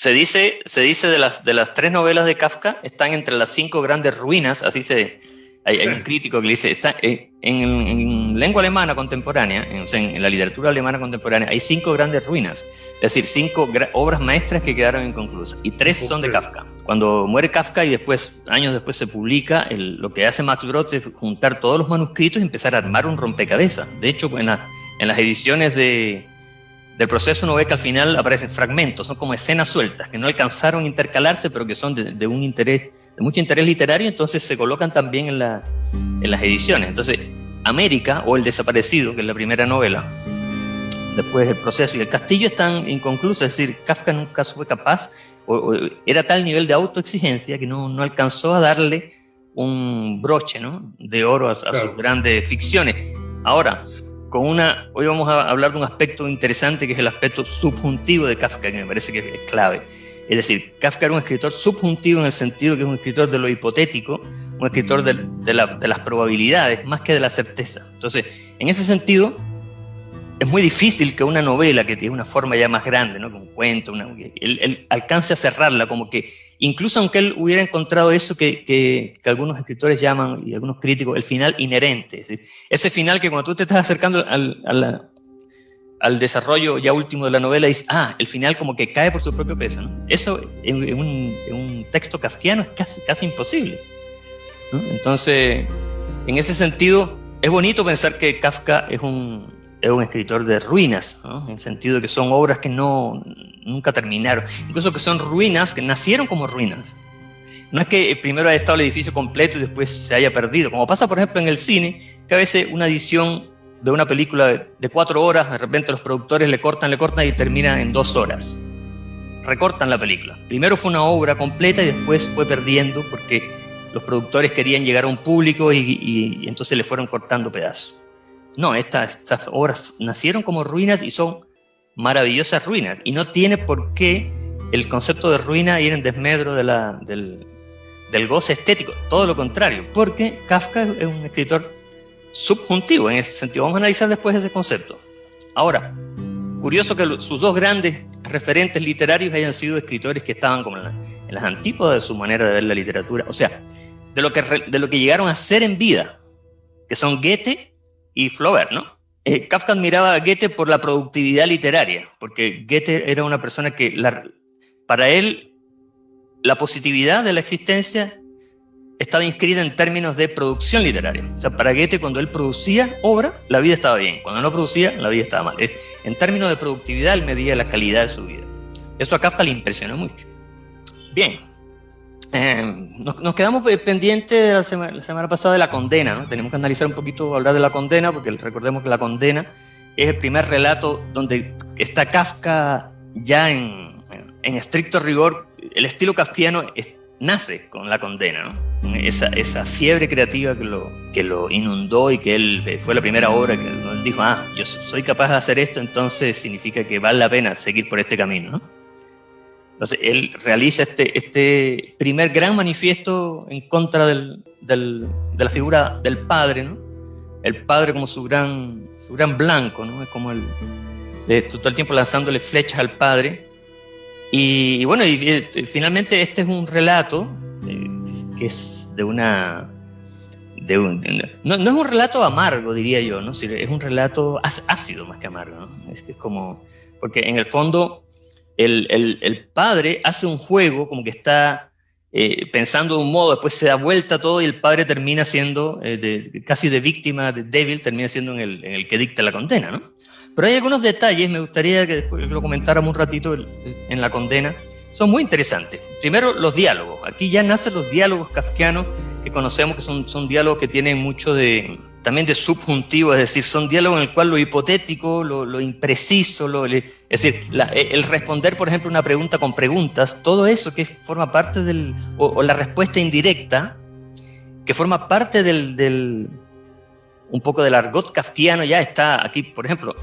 Se dice de las tres novelas de Kafka, están entre las 5 grandes ruinas, hay un crítico que le dice, está en lengua alemana contemporánea, en la literatura alemana contemporánea, hay 5 grandes ruinas, es decir, 5 obras maestras que quedaron inconclusas, y 3 son de Kafka. Cuando muere Kafka y después, años después se publica, lo que hace Max Brod es juntar todos los manuscritos y empezar a armar un rompecabezas. De hecho, en las ediciones del proceso uno ve que al final aparecen fragmentos, son como escenas sueltas, que no alcanzaron a intercalarse, pero que son de un interés, de mucho interés literario, entonces se colocan también en las ediciones. Entonces, América, o El Desaparecido, que es la primera novela, después El Proceso y El Castillo están inconclusos, es decir, Kafka nunca fue capaz, o era tal nivel de autoexigencia que no alcanzó a darle un broche, ¿no?, de oro a sus grandes ficciones. Ahora, hoy vamos a hablar de un aspecto interesante, que es el aspecto subjuntivo de Kafka, que me parece que es clave. Es decir, Kafka era un escritor subjuntivo en el sentido que es un escritor de lo hipotético, un escritor de las probabilidades, más que de la certeza. Entonces, en ese sentido, es muy difícil que una novela que tiene una forma ya más grande, ¿no?, como un cuento, él alcance a cerrarla, como que, incluso aunque él hubiera encontrado eso que algunos escritores llaman, y algunos críticos, el final inherente, es decir, ese final que cuando tú te estás acercando al desarrollo ya último de la novela, dices, el final como que cae por su propio peso, ¿no? Eso en un texto kafkiano es casi imposible, ¿no? Entonces, en ese sentido, es bonito pensar que Kafka es un escritor de ruinas, ¿no?, en el sentido de que son obras que nunca terminaron, incluso que son ruinas que nacieron como ruinas. No es que primero haya estado el edificio completo y después se haya perdido, como pasa por ejemplo en el cine, que a veces una edición de una película de 4 horas, de repente los productores le cortan y termina en 2 horas. Recortan la película. Primero fue una obra completa y después fue perdiendo porque los productores querían llegar a un público y entonces le fueron cortando pedazos. No, estas obras nacieron como ruinas y son maravillosas ruinas. Y no tiene por qué el concepto de ruina ir en desmedro del goce estético. Todo lo contrario, porque Kafka es un escritor subjuntivo en ese sentido. Vamos a analizar después ese concepto. Ahora, curioso que sus 2 grandes referentes literarios hayan sido escritores que estaban como en las antípodas de su manera de ver la literatura. O sea, de lo que llegaron a ser en vida, que son Goethe y Flaubert, ¿no? Kafka admiraba a Goethe por la productividad literaria, porque Goethe era una persona que, para él, la positividad de la existencia estaba inscrita en términos de producción literaria. O sea, para Goethe, cuando él producía obra, la vida estaba bien. Cuando no producía, la vida estaba mal. En términos de productividad, él medía la calidad de su vida. Eso a Kafka le impresionó mucho. Bien. Nos quedamos pendientes la semana pasada de La Condena, ¿no? Tenemos que analizar un poquito, hablar de La Condena, porque recordemos que La Condena es el primer relato donde está Kafka ya en estricto rigor. El estilo kafkiano nace con La Condena, ¿no? Esa fiebre creativa que lo inundó y que él fue la primera obra que él dijo, yo soy capaz de hacer esto, entonces significa que vale la pena seguir por este camino, ¿no? Entonces él realiza este primer gran manifiesto en contra de la figura del padre, ¿no? El padre como su gran blanco, ¿no? Es como todo el tiempo lanzándole flechas al padre. Y bueno, finalmente este es un relato que es no es un relato amargo, diría yo, ¿no? Es un relato ácido más que amargo, ¿no? Es como, porque en el fondo el padre hace un juego como que está pensando de un modo, después se da vuelta todo y el padre termina siendo casi de víctima, de débil, termina siendo en el que dicta la condena, ¿no? Pero hay algunos detalles, me gustaría que después lo comentáramos un ratito en La Condena, son muy interesantes. Primero, los diálogos. Aquí ya nacen los diálogos kafkianos que conocemos, que son diálogos que tienen mucho también de subjuntivo, es decir, son diálogos en el cual lo hipotético, lo impreciso, es decir, el responder, por ejemplo, una pregunta con preguntas, todo eso que forma parte o la respuesta indirecta, que forma parte un poco del argot kafkiano, ya está aquí. Por ejemplo,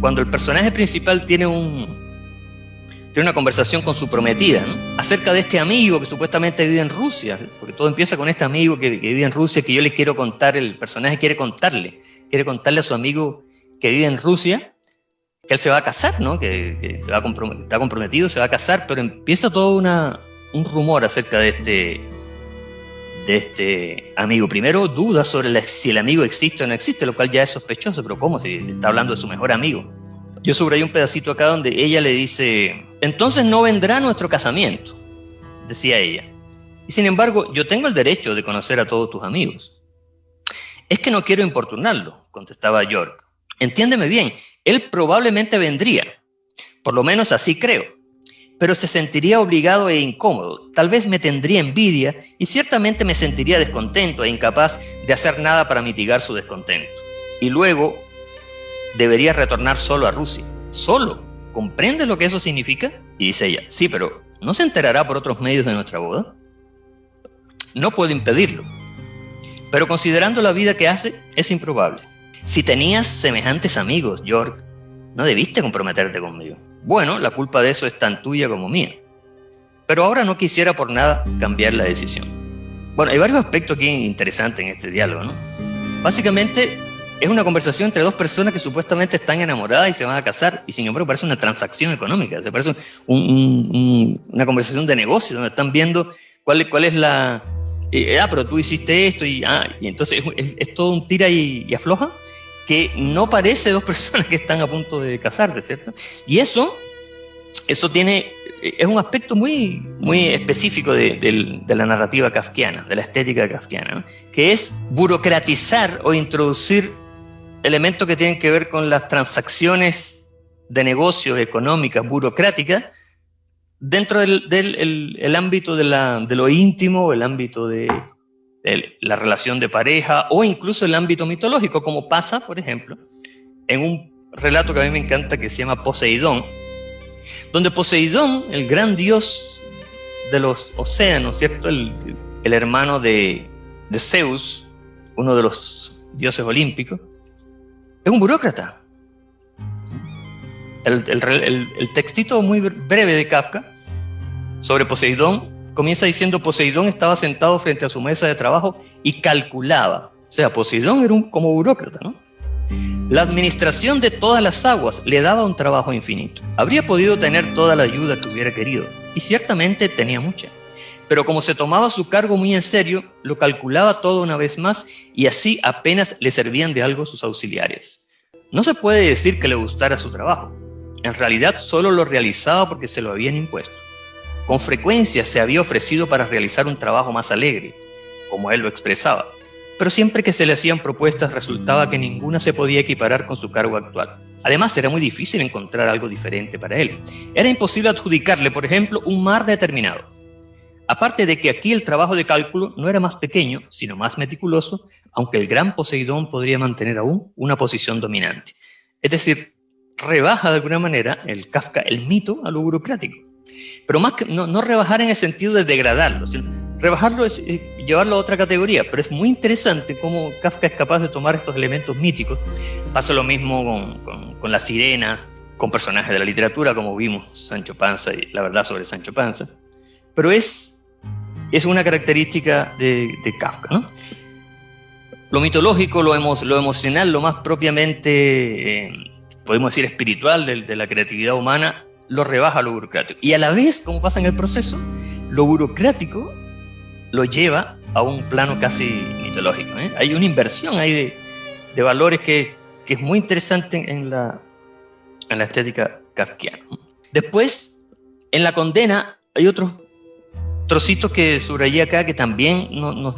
cuando el personaje principal tiene una conversación con su prometida, ¿no?, acerca de este amigo que supuestamente vive en Rusia, porque todo empieza con este amigo que vive en Rusia, que yo le quiero contar, el personaje quiere contarle a su amigo que vive en Rusia, él se va a casar, ¿no? Que está comprometido, se va a casar, pero empieza todo un rumor acerca de este amigo. Primero duda sobre si el amigo existe o no existe, lo cual ya es sospechoso, pero ¿cómo? Si está hablando de su mejor amigo. Yo subrayé un pedacito acá donde ella le dice: entonces no vendrá nuestro casamiento, decía ella. Y sin embargo, yo tengo el derecho de conocer a todos tus amigos. Es que no quiero importunarlo, contestaba York. Entiéndeme bien, él probablemente vendría, por lo menos así creo, pero se sentiría obligado e incómodo, tal vez me tendría envidia y ciertamente me sentiría descontento e incapaz de hacer nada para mitigar su descontento. Y luego debería retornar solo a Rusia. ¿Solo? ¿Comprendes lo que eso significa? Y dice ella: sí, pero ¿no se enterará por otros medios de nuestra boda? No puedo impedirlo, pero considerando la vida que hace, es improbable. Si tenías semejantes amigos, York, no debiste comprometerte conmigo. Bueno, la culpa de eso es tan tuya como mía. Pero ahora no quisiera por nada cambiar la decisión. Bueno, hay varios aspectos aquí interesantes en este diálogo, ¿no? Básicamente, es una conversación entre dos personas que supuestamente están enamoradas y se van a casar, y sin embargo parece una transacción económica, parece una conversación de negocio, donde están viendo cuál es la... pero tú hiciste esto, y entonces es todo un tira y afloja, que no parece dos personas que están a punto de casarse, ¿cierto? Y eso es un aspecto muy, muy específico de la narrativa kafkiana, de la estética kafkiana, ¿no? Que es burocratizar o introducir elementos que tienen que ver con las transacciones de negocios económicas, burocráticas, dentro del ámbito de lo íntimo, el ámbito de la relación de pareja, o incluso el ámbito mitológico, como pasa, por ejemplo, en un relato que a mí me encanta que se llama Poseidón, donde Poseidón, el gran dios de los océanos, ¿cierto? El hermano de Zeus, uno de los dioses olímpicos, es un burócrata. El textito muy breve de Kafka sobre Poseidón comienza diciendo: Poseidón estaba sentado frente a su mesa de trabajo y calculaba. O sea, Poseidón era como burócrata, ¿no? La administración de todas las aguas le daba un trabajo infinito. Habría podido tener toda la ayuda que hubiera querido, y ciertamente tenía mucha. Pero como se tomaba su cargo muy en serio, lo calculaba todo una vez más, y así apenas le servían de algo sus auxiliares. No se puede decir que le gustara su trabajo. En realidad solo lo realizaba porque se lo habían impuesto. Con frecuencia se había ofrecido para realizar un trabajo más alegre, como él lo expresaba, pero siempre que se le hacían propuestas resultaba que ninguna se podía equiparar con su cargo actual. Además, era muy difícil encontrar algo diferente para él. Era imposible adjudicarle, por ejemplo, un mar determinado. Aparte de que aquí el trabajo de cálculo no era más pequeño, sino más meticuloso, aunque el gran Poseidón podría mantener aún una posición dominante. Es decir, rebaja de alguna manera el Kafka el mito a lo burocrático. Pero más que no rebajar en el sentido de degradarlo, sino rebajarlo es llevarlo a otra categoría. Pero es muy interesante cómo Kafka es capaz de tomar estos elementos míticos. Pasa lo mismo con las sirenas, con personajes de la literatura, como vimos Sancho Panza y La verdad sobre Sancho Panza. Pero es una característica de Kafka, ¿no? Lo mitológico, lo emocional, lo más propiamente, podemos decir, espiritual de la creatividad humana, lo rebaja a lo burocrático. Y a la vez, como pasa en el proceso, lo burocrático lo lleva a un plano casi mitológico, ¿eh? Hay una inversión ahí de valores que es muy interesante en la estética kafkiana. Después, en La condena, hay otros trocitos que subrayé acá que también nos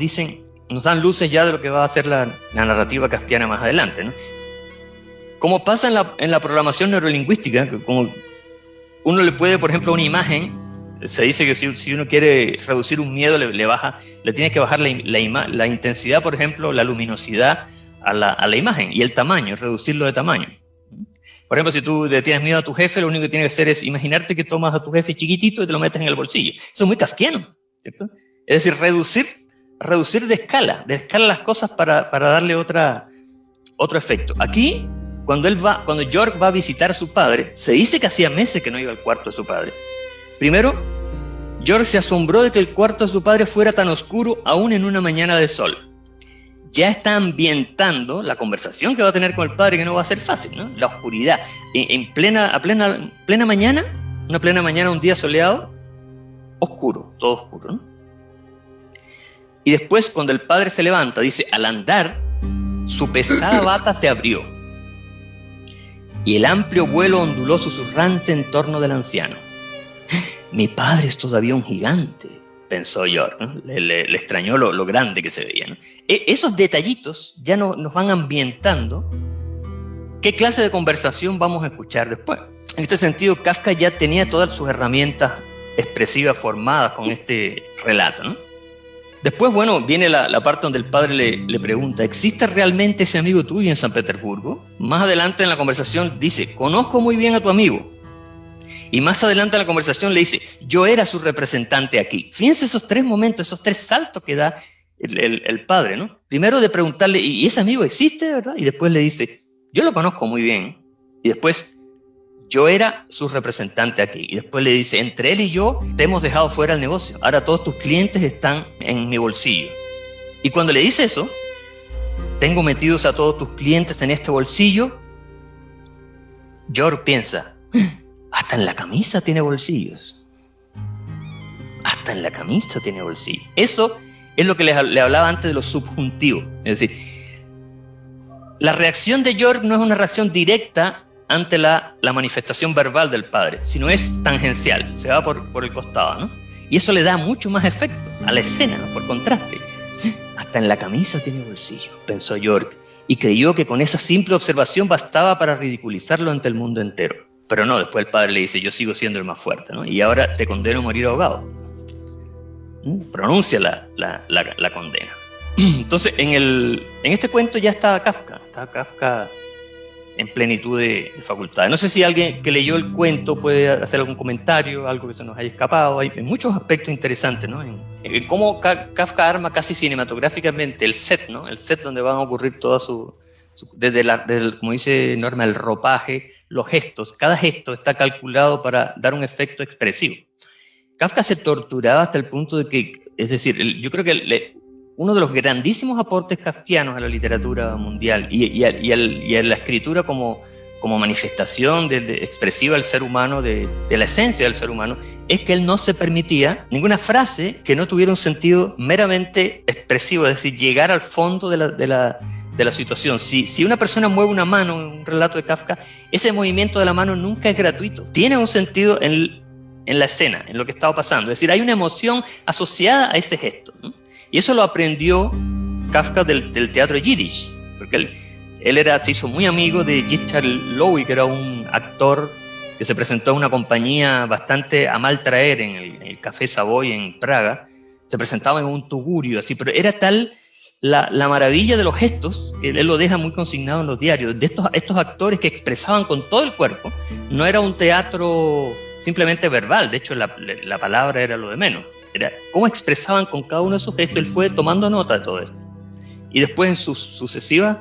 dan luces ya de lo que va a ser la narrativa kafkiana más adelante, ¿no? Como pasa en la programación neurolingüística, como uno le puede, por ejemplo, a una imagen, se dice que si uno quiere reducir un miedo, le tiene que bajar la intensidad, por ejemplo, la luminosidad a la imagen y el tamaño, reducirlo de tamaño. Por ejemplo, si tú le tienes miedo a tu jefe, lo único que tienes que hacer es imaginarte que tomas a tu jefe chiquitito y te lo metes en el bolsillo. Eso es muy kafkiano, ¿cierto? Es decir, reducir de escala las cosas para darle otro efecto. Aquí, cuando York va a visitar a su padre, se dice que hacía meses que no iba al cuarto de su padre. Primero, York se asombró de que el cuarto de su padre fuera tan oscuro aún en una mañana de sol. ya está ambientando la conversación que va a tener con el padre, que no va a ser fácil, ¿no? La oscuridad, plena mañana, una plena mañana, un día soleado, oscuro, todo oscuro, ¿no? Y después, cuando el padre se levanta, dice, al andar, su pesada bata se abrió y el amplio vuelo onduló susurrante en torno del anciano. Mi padre es todavía un gigante, pensó George, ¿no? Le extrañó lo grande que se veía, ¿no? Esos detallitos ya nos van ambientando qué clase de conversación vamos a escuchar después. En este sentido, Kafka ya tenía todas sus herramientas expresivas formadas con este relato, ¿no? Después, bueno, viene la parte donde el padre le pregunta, ¿existe realmente ese amigo tuyo en San Petersburgo? Más adelante en la conversación dice, conozco muy bien a tu amigo. Y más adelante en la conversación le dice, yo era su representante aquí. Fíjense esos tres momentos, esos tres saltos que da el padre, ¿no? Primero de preguntarle, ¿y ese amigo existe, verdad? Y después le dice, yo lo conozco muy bien. Y después, yo era su representante aquí. Y después le dice, entre él y yo te hemos dejado fuera del negocio. Ahora todos tus clientes están en mi bolsillo. Y cuando le dice eso, tengo metidos a todos tus clientes en este bolsillo, George piensa, hasta en la camisa tiene bolsillos. Hasta en la camisa tiene bolsillos. Eso es lo que le hablaba antes de los subjuntivos. Es decir, la reacción de George no es una reacción directa ante la manifestación verbal del padre, sino es tangencial, se va por el costado, ¿no? Y eso le da mucho más efecto a la escena, ¿no? Por contraste. Hasta en la camisa tiene bolsillo, pensó George, y creyó que con esa simple observación bastaba para ridiculizarlo ante el mundo entero. Pero no, después el padre le dice, yo sigo siendo el más fuerte, ¿no? Y ahora te condeno a morir ahogado. Pronuncia la condena. Entonces, en este cuento ya está Kafka en plenitud de facultades. No sé si alguien que leyó el cuento puede hacer algún comentario, algo que se nos haya escapado. Hay muchos aspectos interesantes, ¿no? En cómo Kafka arma casi cinematográficamente el set, ¿no? El set donde van a ocurrir todas desde como dice Norma, el ropaje, los gestos. Cada gesto está calculado para dar un efecto expresivo. Kafka se torturaba hasta el punto de que, es decir, yo creo que uno de los grandísimos aportes kafkianos a la literatura mundial y a la escritura como manifestación expresiva del ser humano, de la esencia del ser humano, es que él no se permitía ninguna frase que no tuviera un sentido meramente expresivo, es decir, llegar al fondo de la situación. Si una persona mueve una mano en un relato de Kafka, ese movimiento de la mano nunca es gratuito, tiene un sentido en la escena, en lo que estaba pasando, es decir, hay una emoción asociada a ese gesto, ¿no? Y eso lo aprendió Kafka del teatro yiddish, porque él se hizo muy amigo de Richard Lowy, que era un actor que se presentó en una compañía bastante a mal traer en el Café Savoy en Praga. Se presentaba en un tugurio, así, pero era tal la maravilla de los gestos que él lo deja muy consignado en los diarios, de estos actores que expresaban con todo el cuerpo. No era un teatro simplemente verbal, de hecho la palabra era lo de menos. Era cómo expresaban con cada uno de sus gestos. Él fue tomando nota de todo esto. Y después en sus sucesivos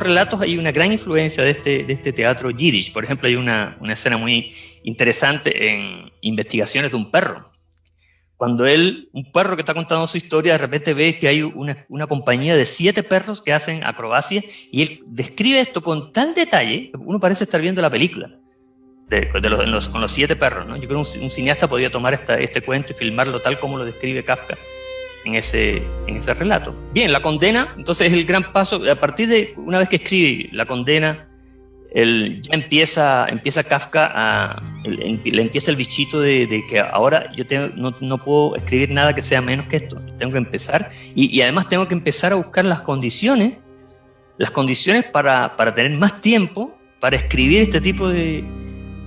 relatos hay una gran influencia de este teatro yiddish. Por ejemplo, hay una escena muy interesante en Investigaciones de un perro. Cuando un perro que está contando su historia, de repente ve que hay una compañía de 7 perros que hacen acrobacias, y él describe esto con tal detalle que uno parece estar viendo la película. Con los 7 perros, ¿no? Yo creo que un cineasta podría tomar este cuento y filmarlo tal como lo describe Kafka en ese relato. Bien, la condena, entonces es el gran paso. A partir de una vez que escribe la condena, ya empieza Kafka le empieza el bichito de que ahora yo no puedo escribir nada que sea menos que esto. Tengo que empezar, y además tengo que empezar a buscar las condiciones para tener más tiempo para escribir este tipo de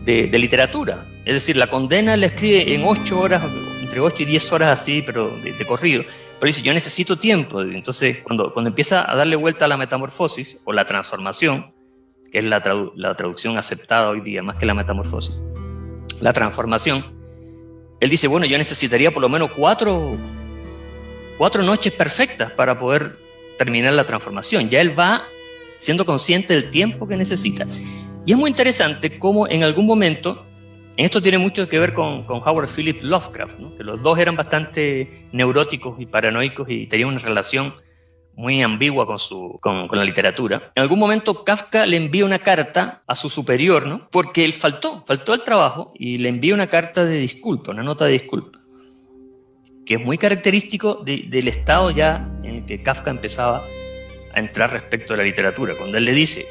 literatura. Es decir, la condena la escribe en 8 horas, entre 8 y 10 horas así, pero de corrido. Pero dice, yo necesito tiempo. Entonces, cuando empieza a darle vuelta a la metamorfosis o la transformación, que es la traducción aceptada hoy día, más que la metamorfosis, la transformación, él dice, bueno, yo necesitaría por lo menos 4 noches perfectas para poder terminar la transformación. Ya él va siendo consciente del tiempo que necesita. Y es muy interesante cómo en algún momento, esto tiene mucho que ver con Howard Phillips Lovecraft, ¿no? Que los dos eran bastante neuróticos y paranoicos y tenían una relación muy ambigua con la literatura. En algún momento Kafka le envía una carta a su superior, ¿no? Porque él faltó al trabajo y le envía una carta de disculpa, una nota de disculpa, que es muy característico del estado ya en el que Kafka empezaba a entrar respecto a la literatura, cuando él le dice: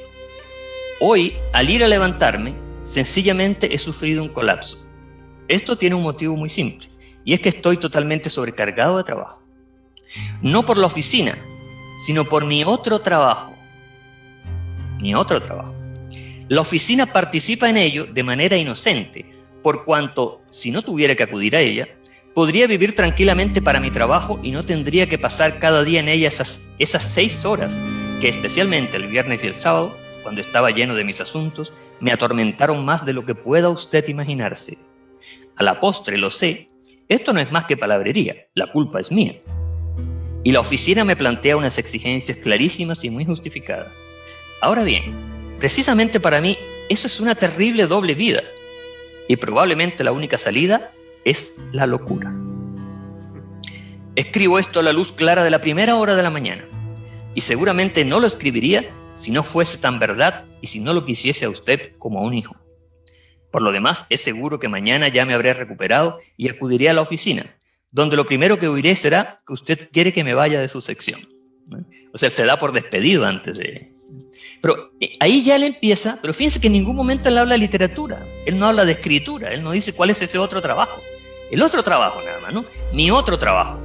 hoy, al ir a levantarme, sencillamente he sufrido un colapso. Esto tiene un motivo muy simple, y es que estoy totalmente sobrecargado de trabajo. No por la oficina, sino por mi otro trabajo. Mi otro trabajo. La oficina participa en ello de manera inocente, por cuanto, si no tuviera que acudir a ella, podría vivir tranquilamente para mi trabajo y no tendría que pasar cada día en ella esas 6 horas que, especialmente el viernes y el sábado, cuando estaba lleno de mis asuntos, me atormentaron más de lo que pueda usted imaginarse. A la postre, lo sé, esto no es más que palabrería, la culpa es mía. Y la oficina me plantea unas exigencias clarísimas y muy justificadas. Ahora bien, precisamente para mí, eso es una terrible doble vida. Y probablemente la única salida es la locura. Escribo esto a la luz clara de la primera hora de la mañana. Y seguramente no lo escribiría si no fuese tan verdad y si no lo quisiese a usted como a un hijo. Por lo demás, es seguro que mañana ya me habré recuperado y acudiré a la oficina, donde lo primero que oiré será que usted quiere que me vaya de su sección. O sea, se da por despedido antes de... Pero ahí ya él empieza, pero fíjense que en ningún momento él habla de literatura, él no habla de escritura, él no dice cuál es ese otro trabajo. El otro trabajo nada más, ¿no? Mi otro trabajo.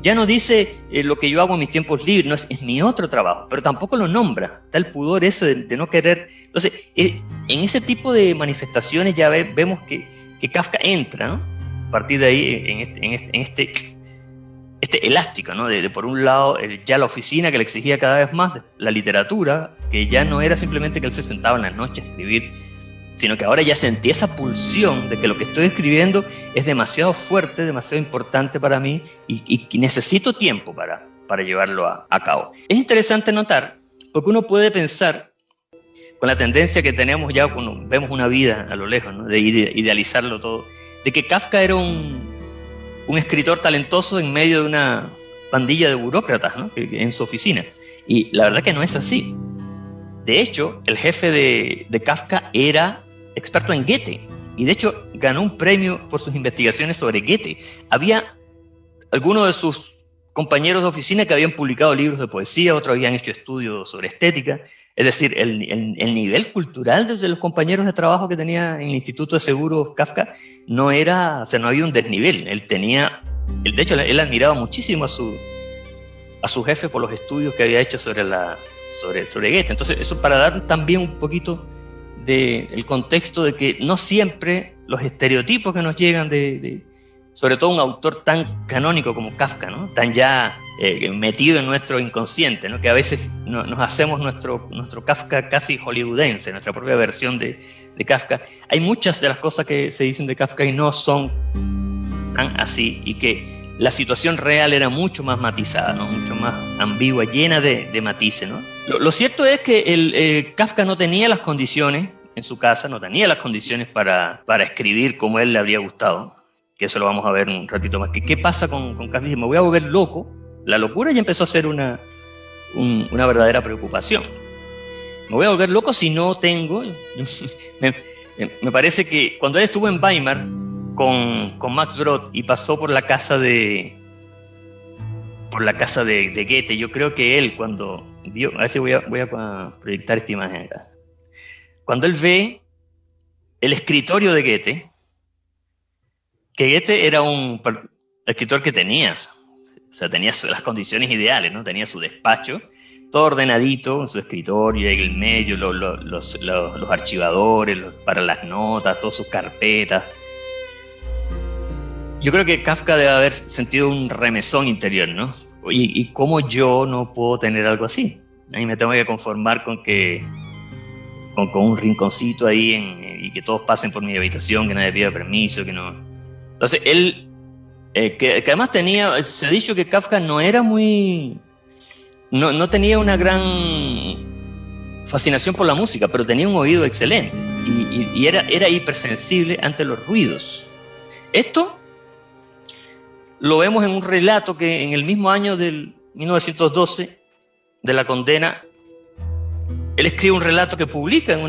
Ya no dice lo que yo hago en mis tiempos libres, no, es mi otro trabajo, pero tampoco lo nombra. Está el pudor ese de no querer. Entonces, en ese tipo de manifestaciones ya vemos que Kafka entra, ¿no? A partir de ahí, en este elástico, ¿no? De por un lado, ya la oficina que le exigía cada vez más, la literatura, que ya no era simplemente que él se sentaba en la noche a escribir, sino que ahora ya sentí esa pulsión de que lo que estoy escribiendo es demasiado fuerte, demasiado importante para mí y necesito tiempo para llevarlo a cabo. Es interesante notar, porque uno puede pensar, con la tendencia que tenemos ya cuando vemos una vida a lo lejos, ¿no? De idealizarlo todo, de que Kafka era un escritor talentoso en medio de una pandilla de burócratas, ¿no? En su oficina. Y la verdad que no es así. De hecho, el jefe de Kafka era experto en Goethe, y de hecho ganó un premio por sus investigaciones sobre Goethe. Había algunos de sus compañeros de oficina que habían publicado libros de poesía, otros habían hecho estudios sobre estética. Es decir, el nivel cultural desde los compañeros de trabajo que tenía en el Instituto de Seguros Kafka no era, o sea, no había un desnivel. De hecho, él admiraba muchísimo a su jefe por los estudios que había hecho sobre Goethe. Entonces, eso para dar también un poquito del contexto de que no siempre los estereotipos que nos llegan sobre todo un autor tan canónico como Kafka, ¿no? Tan ya metido en nuestro inconsciente, ¿no? Que a veces nos hacemos nuestro Kafka casi hollywoodense, nuestra propia versión de Kafka. Hay muchas de las cosas que se dicen de Kafka y no son tan así, y que la situación real era mucho más matizada, ¿no? Mucho más ambigua, llena de matices, ¿no? Lo cierto es que Kafka no tenía las condiciones en su casa, no tenía las condiciones para escribir como él le habría gustado, que eso lo vamos a ver un ratito más. ¿Qué pasa con Kafka? Dice: me voy a volver loco. La locura ya empezó a ser una verdadera preocupación. Me voy a volver loco si no tengo... me parece que cuando él estuvo en Weimar con Max Brod y pasó por la casa de Goethe, yo creo que él cuando vio... A ver si voy a proyectar esta imagen acá. Cuando él ve el escritorio de Goethe, que Goethe era un escritor que tenía las condiciones ideales, ¿no? Tenía su despacho, todo ordenadito, su escritorio, en el medio, los archivadores para las notas, todas sus carpetas. Yo creo que Kafka debe haber sentido un remesón interior, ¿no? ¿Y cómo yo no puedo tener algo así? Y me tengo que conformar con un rinconcito ahí y que todos pasen por mi habitación, que nadie pida permiso, que no... Entonces él, que además se ha dicho que Kafka no era no tenía una gran fascinación por la música, pero tenía un oído excelente y era hipersensible ante los ruidos. Esto lo vemos en un relato que en el mismo año del 1912, de la condena, él escribe un relato que publica en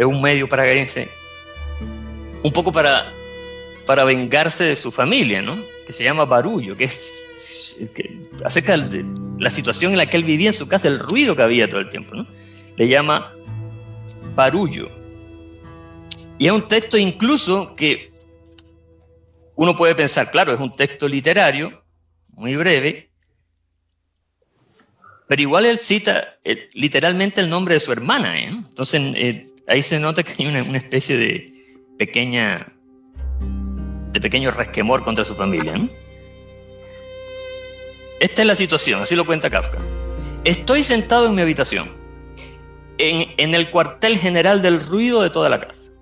un medio paragaense, un poco para vengarse de su familia, ¿no? Que se llama Barullo, que es acerca de la situación en la que él vivía en su casa, el ruido que había todo el tiempo, ¿no? Le llama Barullo. Y es un texto incluso que uno puede pensar, claro, es un texto literario, muy breve, pero igual él cita literalmente el nombre de su hermana, ¿eh? Entonces ahí se nota que hay una especie de pequeño resquemor contra su familia, ¿no? Esta es la situación, así lo cuenta Kafka. Estoy sentado en mi habitación, en el cuartel general del ruido de toda la casa.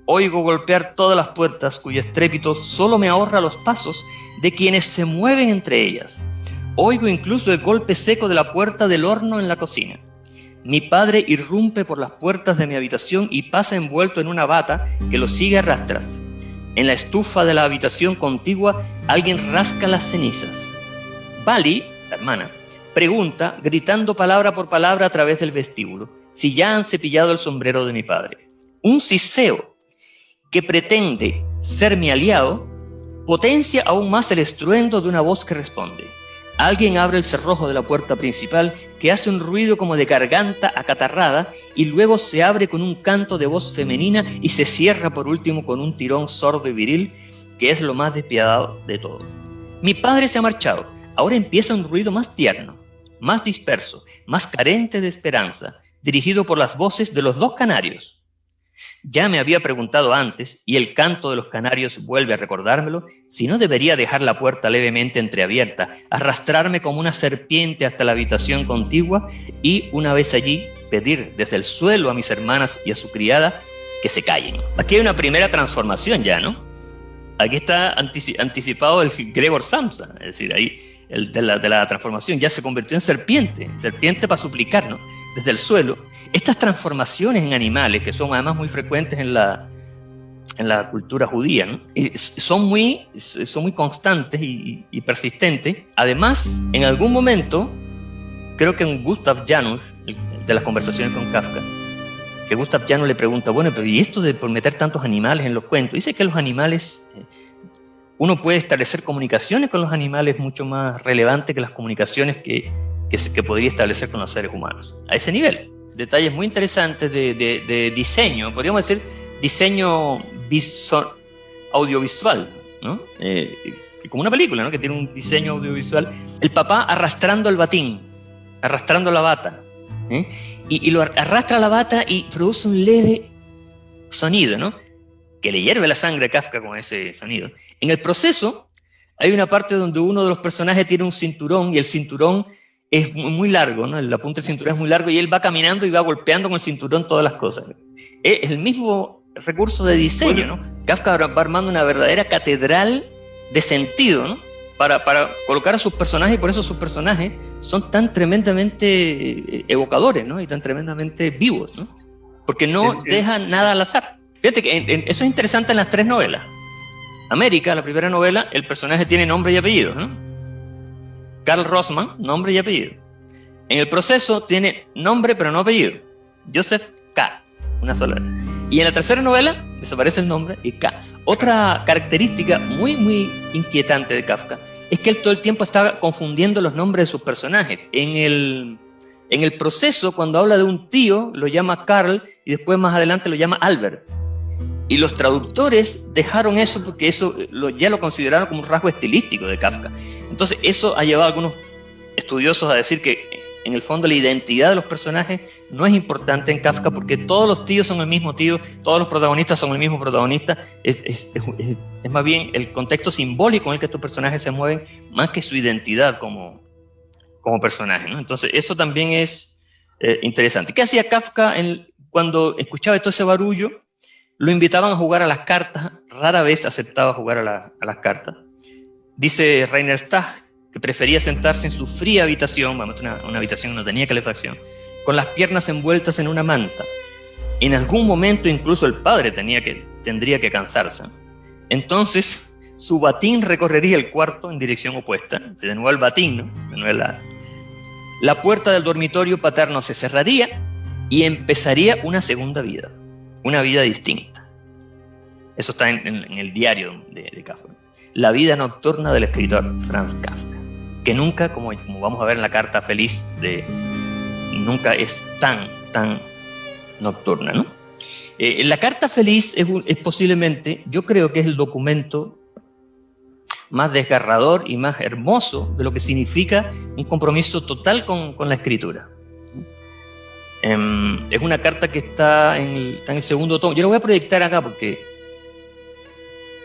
Oigo golpear todas las puertas cuyo estrépito solo me ahorra los pasos de quienes se mueven entre ellas. Oigo incluso el golpe seco de la puerta del horno en la cocina. Mi padre irrumpe por las puertas de mi habitación y pasa envuelto en una bata que lo sigue a rastras. En la estufa de la habitación contigua alguien rasca las cenizas. Bali, la hermana, pregunta, gritando palabra por palabra a través del vestíbulo, si ya han cepillado el sombrero de mi padre. Un siseo que pretende ser mi aliado potencia aún más el estruendo de una voz que responde. Alguien abre el cerrojo de la puerta principal que hace un ruido como de garganta acatarrada y luego se abre con un canto de voz femenina y se cierra por último con un tirón sordo y viril que es lo más despiadado de todo. Mi padre se ha marchado. Ahora empieza un ruido más tierno, más disperso, más carente de esperanza, dirigido por las voces de los dos canarios. Ya me había preguntado antes, y el canto de los canarios vuelve a recordármelo, si no debería dejar la puerta levemente entreabierta, arrastrarme como una serpiente hasta la habitación contigua y, una vez allí, pedir desde el suelo a mis hermanas y a su criada que se callen. Aquí hay una primera transformación ya, ¿no? Aquí está anticipado el Gregor Samsa, es decir, ahí de la transformación, ya se convirtió en serpiente para suplicar, ¿no? Desde el suelo. Estas transformaciones en animales, que son además muy frecuentes en la cultura judía, ¿no? son muy constantes y persistentes. Además, en algún momento, creo que en Gustav Janus, de las conversaciones con Kafka, que Gustav Janus le pregunta, bueno, pero ¿y esto de por meter tantos animales en los cuentos? Dice que los animales... uno puede establecer comunicaciones con los animales mucho más relevantes que las comunicaciones que podría establecer con los seres humanos. A ese nivel. Detalles muy interesantes de diseño, podríamos decir diseño audiovisual, ¿no? Como una película, ¿no? Que tiene un diseño audiovisual. El papá arrastrando el batín, arrastrando la bata, ¿eh? Y lo arrastra la bata y produce un leve sonido, ¿no? Que le hierve la sangre a Kafka con ese sonido. En el proceso hay una parte donde uno de los personajes tiene un cinturón y el cinturón es muy largo, ¿no? La punta del cinturón es muy largo y él va caminando y va golpeando con el cinturón todas las cosas. Es el mismo recurso de diseño, ¿no? Kafka va armando una verdadera catedral de sentido, ¿no? Para colocar a sus personajes, y por eso sus personajes son tan tremendamente evocadores, ¿no? Y tan tremendamente vivos, ¿no? Porque no dejan nada al azar. Fíjate que eso es interesante en las tres novelas. América, la primera novela, el personaje tiene nombre y apellido, ¿no? Karl Rossmann, nombre y apellido. En el proceso tiene nombre pero no apellido. Joseph K., una sola. Y en la tercera novela desaparece el nombre y K. Otra característica muy, muy inquietante de Kafka es que él todo el tiempo está confundiendo los nombres de sus personajes. En el proceso, cuando habla de un tío, lo llama Karl y después más adelante lo llama Albert. Y los traductores dejaron eso porque eso ya lo consideraron como un rasgo estilístico de Kafka. Entonces eso ha llevado a algunos estudiosos a decir que en el fondo la identidad de los personajes no es importante en Kafka porque todos los tíos son el mismo tío, todos los protagonistas son el mismo protagonista. Es más bien el contexto simbólico en el que estos personajes se mueven más que su identidad como personaje, ¿no? Entonces eso también es interesante. ¿Qué hacía Kafka cuando escuchaba todo ese barullo? Lo invitaban a jugar a las cartas, rara vez aceptaba jugar a las cartas. Dice Rainer Stach que prefería sentarse en su fría habitación, una habitación que no tenía calefacción, con las piernas envueltas en una manta. En algún momento incluso el padre tendría que cansarse. Entonces su batín recorrería el cuarto en dirección opuesta. De nuevo el batín, ¿no? De nuevo la puerta del dormitorio paterno se cerraría y empezaría una segunda vida, una vida distinta. Eso está en el diario de Kafka. La vida nocturna del escritor Franz Kafka, que nunca, como vamos a ver en la carta feliz, nunca es tan nocturna, ¿no? La carta feliz es posiblemente, yo creo que es el documento más desgarrador y más hermoso de lo que significa un compromiso total con la escritura. Es una carta que está en el segundo tomo. Yo la voy a proyectar acá porque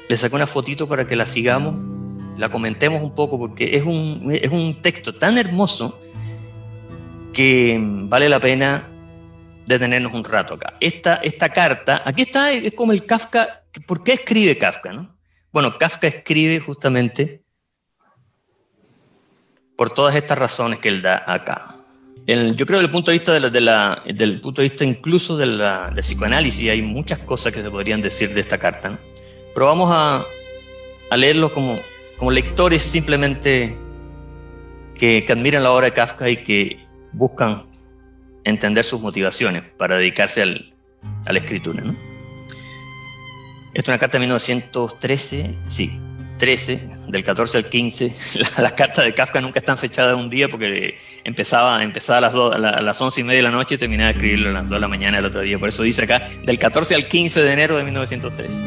le saqué una fotito para que la sigamos, la comentemos un poco, porque es un texto tan hermoso que vale la pena detenernos un rato acá. Esta carta, aquí está, es como el Kafka. ¿Por qué escribe Kafka, no? Bueno, Kafka escribe justamente por todas estas razones que él da acá. Yo creo que desde el punto de vista del punto de vista incluso del psicoanálisis, hay muchas cosas que se podrían decir de esta carta, ¿no? Pero vamos a leerlo como lectores simplemente que admiran la obra de Kafka y que buscan entender sus motivaciones para dedicarse a la escritura, ¿no? Esta es una carta de 1913, sí, 13, del 14 al 15. Las cartas de Kafka nunca están fechadas un día porque empezaba a las 11:30 de la noche y terminaba de escribirlo a las 2 de la mañana del otro día. Por eso dice acá, del 14 al 15 de enero de 1913.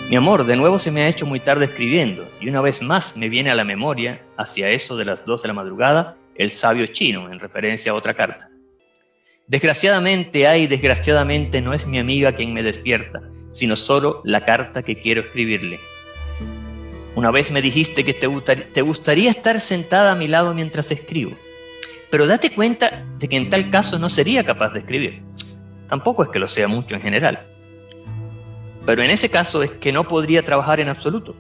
Mi amor, de nuevo se me ha hecho muy tarde escribiendo, y una vez más me viene a la memoria, hacia eso de las 2 de la madrugada, el sabio chino, en referencia a otra carta. Desgraciadamente no es mi amiga quien me despierta, sino solo la carta que quiero escribirle. Una vez me dijiste que te gustaría estar sentada a mi lado mientras escribo, pero date cuenta de que en tal caso no sería capaz de escribir. Tampoco es que lo sea mucho en general. Pero en ese caso es que no podría trabajar en absoluto.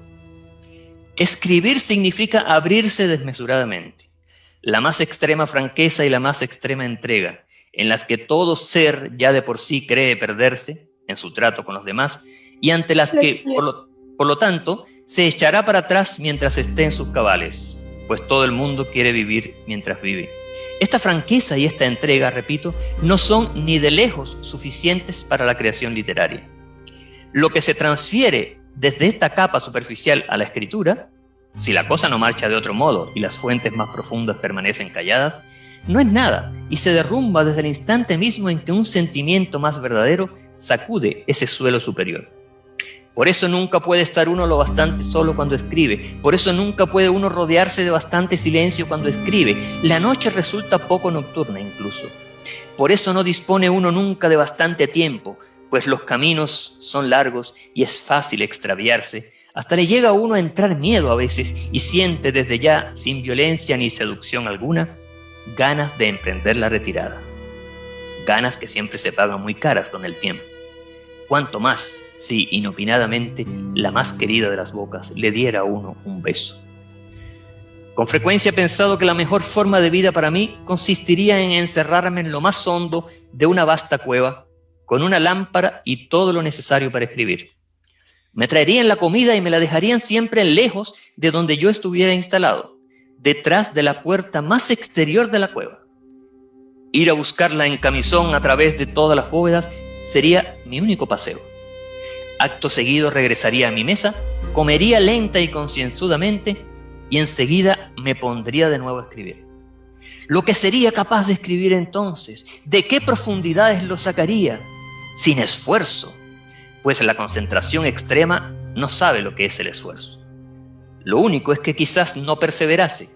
Escribir significa abrirse desmesuradamente, la más extrema franqueza y la más extrema entrega, en las que todo ser ya de por sí cree perderse en su trato con los demás y ante las que, por lo tanto, se echará para atrás mientras esté en sus cabales, pues todo el mundo quiere vivir mientras vive. Esta franqueza y esta entrega, repito, no son ni de lejos suficientes para la creación literaria. Lo que se transfiere desde esta capa superficial a la escritura, si la cosa no marcha de otro modo y las fuentes más profundas permanecen calladas, no es nada y se derrumba desde el instante mismo en que un sentimiento más verdadero sacude ese suelo superior. Por eso nunca puede estar uno lo bastante solo cuando escribe. Por eso nunca puede uno rodearse de bastante silencio cuando escribe. La noche resulta poco nocturna incluso. Por eso no dispone uno nunca de bastante tiempo, pues los caminos son largos y es fácil extraviarse. Hasta le llega a uno a entrar miedo a veces y siente desde ya, sin violencia ni seducción alguna, ganas de emprender la retirada. Ganas que siempre se pagan muy caras con el tiempo. Cuanto más si inopinadamente la más querida de las bocas le diera a uno un beso. Con frecuencia he pensado que la mejor forma de vida para mí consistiría en encerrarme en lo más hondo de una vasta cueva, con una lámpara y todo lo necesario para escribir. Me traerían la comida y me la dejarían siempre lejos de donde yo estuviera instalado, detrás de la puerta más exterior de la cueva. Ir a buscarla en camisón a través de todas las bóvedas sería mi único paseo. Acto seguido regresaría a mi mesa, comería lenta y concienzudamente y enseguida me pondría de nuevo a escribir. Lo que sería capaz de escribir entonces, ¿de qué profundidades lo sacaría? Sin esfuerzo, pues la concentración extrema no sabe lo que es el esfuerzo. Lo único es que quizás no perseverase,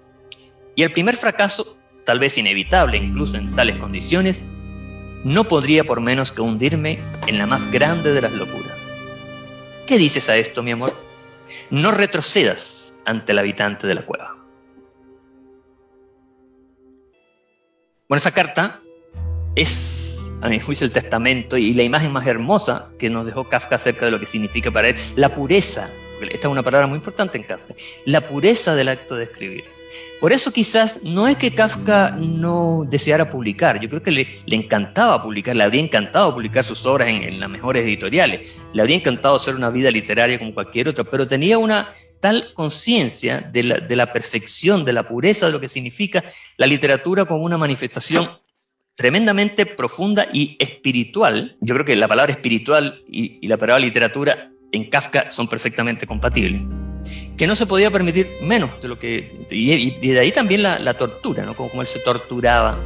y el primer fracaso, tal vez inevitable incluso en tales condiciones, no podría por menos que hundirme en la más grande de las locuras. ¿Qué dices a esto, mi amor? No retrocedas ante el habitante de la cueva. Bueno, esa carta es, a mi juicio, el testamento y la imagen más hermosa que nos dejó Kafka acerca de lo que significa para él la pureza. Esta es una palabra muy importante en Kafka. La pureza del acto de escribir. Por eso quizás no es que Kafka no deseara publicar, yo creo que le encantaba publicar, le habría encantado publicar sus obras en las mejores editoriales, le habría encantado hacer una vida literaria como cualquier otra, pero tenía una tal conciencia de la perfección, de la pureza de lo que significa la literatura como una manifestación tremendamente profunda y espiritual. Yo creo que la palabra espiritual y la palabra literatura en Kafka son perfectamente compatibles, que no se podía permitir menos de lo que... Y de ahí también la tortura, ¿no? Como él se torturaba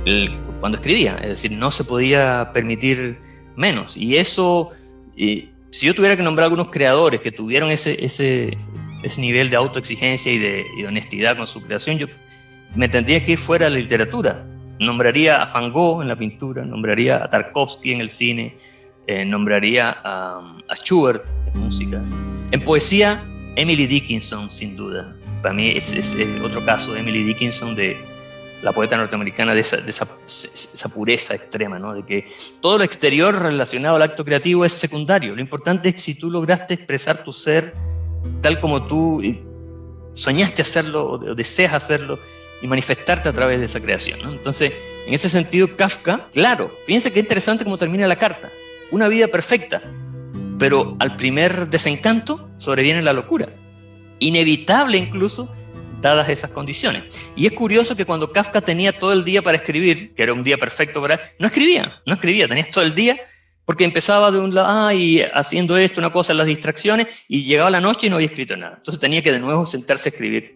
cuando escribía, es decir, no se podía permitir menos. Y eso, si yo tuviera que nombrar algunos creadores que tuvieron ese nivel de autoexigencia y de honestidad con su creación, yo me tendría que ir fuera de la literatura. Nombraría a Van Gogh en la pintura, nombraría a Tarkovsky en el cine, nombraría a Schubert en música. En poesía, Emily Dickinson, sin duda. Para mí es otro caso de Emily Dickinson, de la poeta norteamericana, de esa pureza extrema, ¿no? De que todo lo exterior relacionado al acto creativo es secundario. Lo importante es que si tú lograste expresar tu ser tal como tú soñaste hacerlo o deseas hacerlo, y manifestarte a través de esa creación, ¿no? Entonces, en ese sentido, Kafka, claro, fíjense qué interesante cómo termina la carta. Una vida perfecta, pero al primer desencanto sobreviene la locura. Inevitable incluso, dadas esas condiciones. Y es curioso que cuando Kafka tenía todo el día para escribir, que era un día perfecto para él, no escribía, tenías todo el día, porque empezaba de un lado y haciendo esto, una cosa, las distracciones, y llegaba la noche y no había escrito nada. Entonces tenía que de nuevo sentarse a escribir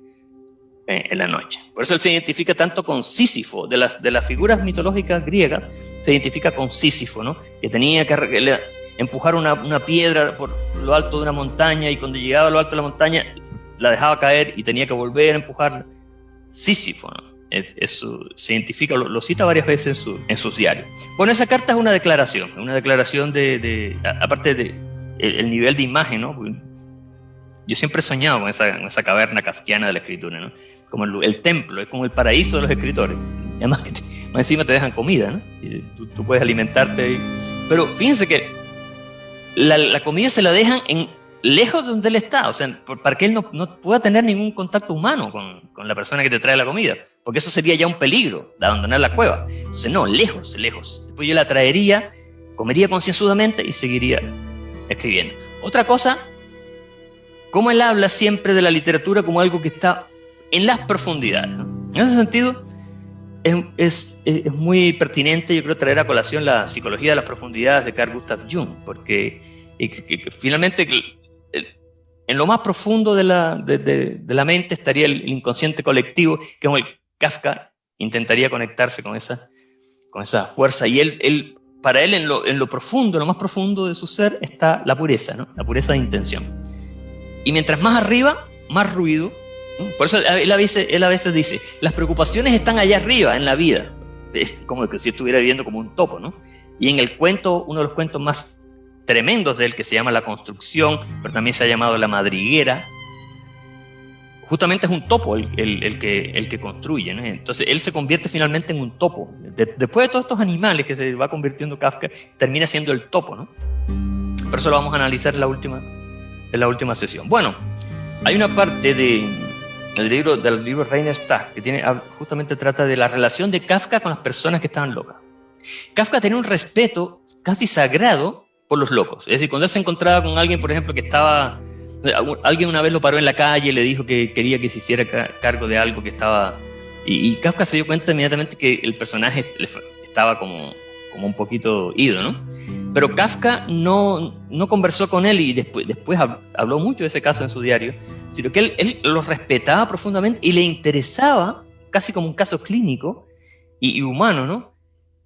en la noche. Por eso él se identifica tanto con Sísifo, de las figuras mitológicas griegas, se identifica con Sísifo, ¿no? Que tenía que empujar una piedra por lo alto de una montaña, y cuando llegaba a lo alto de la montaña la dejaba caer y tenía que volver a empujarla. Sísifo, ¿no? Se identifica, lo cita varias veces en sus diarios. Bueno, esa carta es una declaración aparte de el nivel de imagen, ¿no? Yo siempre he soñado con esa caverna kafkiana de la escritura, ¿no? Como el templo, es como el paraíso de los escritores. Y además que más encima te dejan comida, ¿no? Y tú puedes alimentarte. Pero fíjense que la comida se la dejan lejos de donde él está, o sea, para que él no pueda tener ningún contacto humano con la persona que te trae la comida, porque eso sería ya un peligro de abandonar la cueva. Entonces, no, lejos. Después yo la traería, comería concienzudamente y seguiría escribiendo. Otra cosa, cómo él habla siempre de la literatura como algo que está en las profundidades, ¿no? En ese sentido, es muy pertinente, yo creo, traer a colación la psicología de las profundidades de Carl Gustav Jung, porque finalmente en lo más profundo de la mente estaría el inconsciente colectivo, que como el Kafka intentaría conectarse con esa fuerza, y para él en lo profundo, lo más profundo de su ser está la pureza, ¿no? La pureza de intención. Y mientras más arriba, más ruido, ¿no? Por eso él a veces dice, las preocupaciones están allá arriba en la vida. Es como que si estuviera viviendo como un topo, ¿no? Y en el cuento, uno de los cuentos más tremendos de él, que se llama La Construcción, pero también se ha llamado La Madriguera, justamente es un topo el que construye, ¿no? Entonces él se convierte finalmente en un topo. Después de todos estos animales que se va convirtiendo Kafka, termina siendo el topo, ¿no? Por eso lo vamos a analizar en la última sesión. Bueno, hay una parte del libro Rainer Stack que justamente trata de la relación de Kafka con las personas que estaban locas. Kafka tenía un respeto casi sagrado por los locos. Es decir, cuando él se encontraba con alguien, por ejemplo, alguien una vez lo paró en la calle y le dijo que quería que se hiciera cargo de algo que estaba... Y Kafka se dio cuenta inmediatamente que el personaje estaba como un poquito ido, ¿no? Pero Kafka no conversó con él y después habló mucho de ese caso en su diario, sino que él lo respetaba profundamente y le interesaba, casi como un caso clínico y humano, ¿no?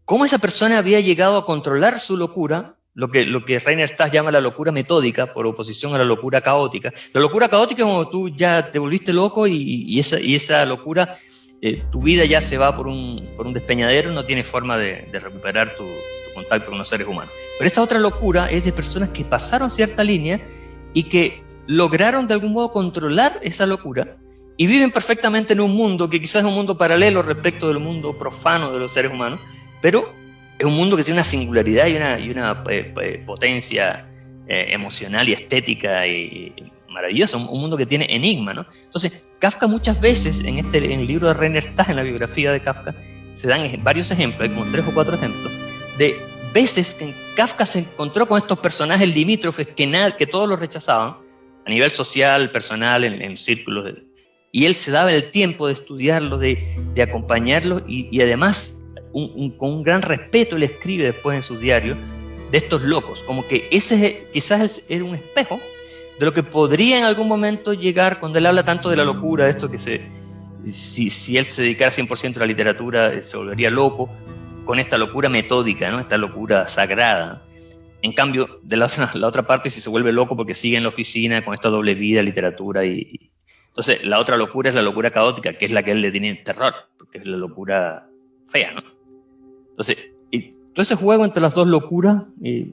Cómo esa persona había llegado a controlar su locura, lo que Rainer Stack llama la locura metódica, por oposición a la locura caótica. La locura caótica es como tú ya te volviste loco y esa locura, tu vida ya se va por un despeñadero, no tienes forma de recuperar tu contacto con los seres humanos. Pero esta otra locura es de personas que pasaron cierta línea y que lograron de algún modo controlar esa locura y viven perfectamente en un mundo que quizás es un mundo paralelo respecto del mundo profano de los seres humanos, pero es un mundo que tiene una singularidad y una potencia emocional y estética y maravilloso, un mundo que tiene enigma, ¿no? Entonces, Kafka muchas veces, en el libro de Rainer Stach, en la biografía de Kafka, se dan varios ejemplos, hay como 3 o 4 ejemplos, de veces que Kafka se encontró con estos personajes limítrofes que todos los rechazaban, a nivel social, personal, en círculos, y él se daba el tiempo de estudiarlos, de acompañarlos, y además, con un gran respeto, él escribe después en sus diarios de estos locos, como que ese quizás era un espejo de lo que podría en algún momento llegar, cuando él habla tanto de la locura, de esto que si él se dedicara 100% a la literatura, se volvería loco, con esta locura metódica, ¿no? Esta locura sagrada. En cambio, de la otra parte, si se vuelve loco porque sigue en la oficina con esta doble vida, literatura, entonces la otra locura es la locura caótica, que es la que él le tiene terror, porque es la locura fea, ¿no? Entonces, todo ese juego entre las dos locuras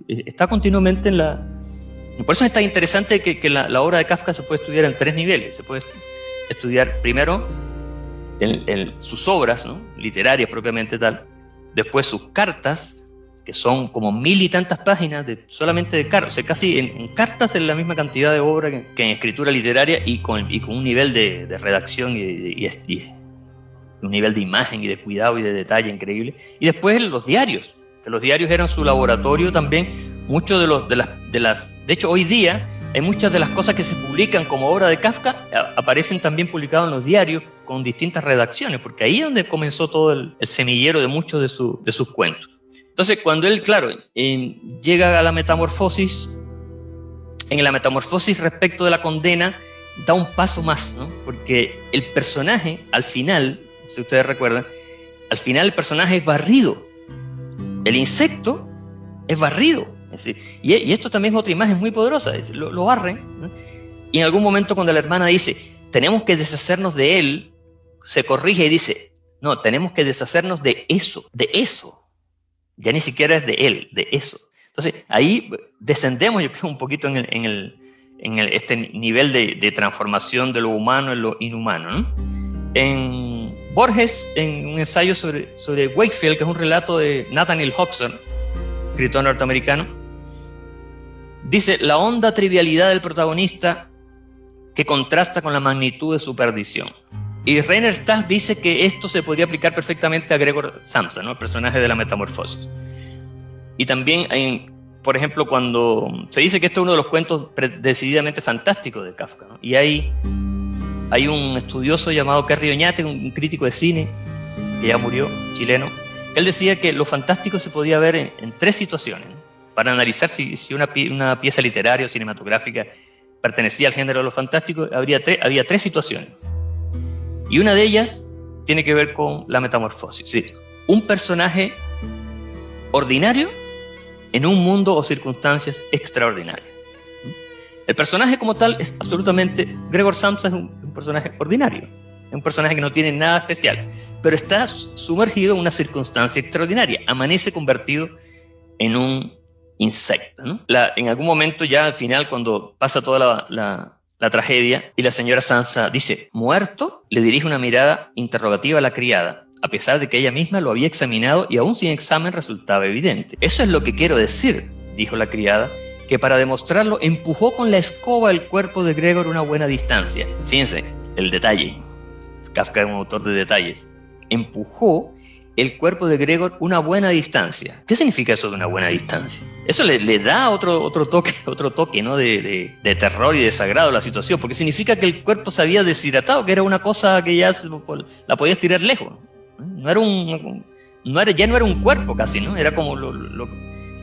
está continuamente en la... Por eso es tan interesante que la obra de Kafka se puede estudiar en 3 niveles. Se puede estudiar primero sus obras, ¿no? Literarias propiamente tal, después sus cartas, que son como 1000 y tantas páginas solamente de cartas, o sea, casi en cartas en la misma cantidad de obra que en escritura literaria, y con un nivel de redacción y un nivel de imagen y de cuidado y de detalle increíble. Y después los diarios, que los diarios eran su laboratorio también. Muchos de hecho, hoy día hay muchas de las cosas que se publican como obra de Kafka aparecen también publicadas en los diarios con distintas redacciones, porque ahí es donde comenzó todo el semillero de muchos de sus cuentos. Entonces, cuando él, claro, llega a la metamorfosis, en la metamorfosis respecto de la condena, da un paso más, ¿no? Porque el personaje, al final, si ustedes recuerdan, al final el personaje es barrido. El insecto es barrido. Es decir, y esto también es otra imagen muy poderosa, lo barren, ¿no? Y en algún momento cuando la hermana dice, tenemos que deshacernos de él, se corrige y dice, no, tenemos que deshacernos de eso. Ya ni siquiera es de él, de eso. Entonces, ahí descendemos, yo creo, un poquito en este nivel de transformación de lo humano en lo inhumano, ¿no? En Borges, en un ensayo sobre Wakefield, que es un relato de Nathaniel Hawthorne, escritor norteamericano, dice la honda trivialidad del protagonista que contrasta con la magnitud de su perdición. Y Rainer Stach dice que esto se podría aplicar perfectamente a Gregor Samsa, ¿no? El personaje de la metamorfosis. Y también, por ejemplo, cuando se dice que esto es uno de los cuentos decididamente fantásticos de Kafka, ¿no? Y hay un estudioso llamado Kerry Oñate, un crítico de cine, que ya murió, chileno, que él decía que lo fantástico se podía ver en 3 situaciones, ¿no? Para analizar si una pieza literaria o cinematográfica pertenecía al género de lo fantástico, había 3 situaciones. Y una de ellas tiene que ver con la metamorfosis. ¿Sí? Un personaje ordinario en un mundo o circunstancias extraordinarias. El personaje como tal es absolutamente... Gregor Samsa es un personaje ordinario, es un personaje que no tiene nada especial, pero está sumergido en una circunstancia extraordinaria. Amanece convertido en un insecto, ¿no? En algún momento ya al final, cuando pasa toda la tragedia y la señora Sansa dice, muerto, le dirige una mirada interrogativa a la criada, a pesar de que ella misma lo había examinado y aún sin examen resultaba evidente. Eso es lo que quiero decir, dijo la criada, que para demostrarlo empujó con la escoba el cuerpo de Gregor a una buena distancia. Fíjense, el detalle. Kafka es un autor de detalles. Empujó el cuerpo de Gregor una buena distancia. ¿Qué significa eso de una buena distancia? Eso le da otro toque, ¿no? de terror y de desagrado a la situación, porque significa que el cuerpo se había deshidratado, que era una cosa que ya la podías tirar lejos. Ya no era un cuerpo casi, ¿no? Era como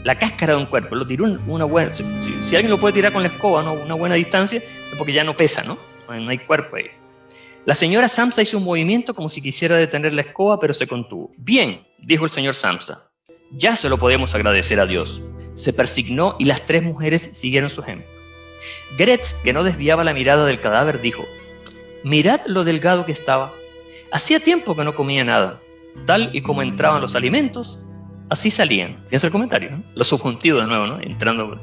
la cáscara de un cuerpo. Lo tiró una buena... Si alguien lo puede tirar con la escoba, ¿no? Una buena distancia, es porque ya no pesa, ¿no? No hay cuerpo ahí. La señora Samsa hizo un movimiento como si quisiera detener la escoba, pero se contuvo. Bien, dijo el señor Samsa, ya se lo podemos agradecer a Dios. Se persignó y las 3 mujeres siguieron su ejemplo. Gretz, que no desviaba la mirada del cadáver, dijo, mirad lo delgado que estaba. Hacía tiempo que no comía nada. Tal y como entraban los alimentos, así salían. Fíjense el comentario, ¿no? Lo subjuntivo de nuevo, ¿no? Entrando...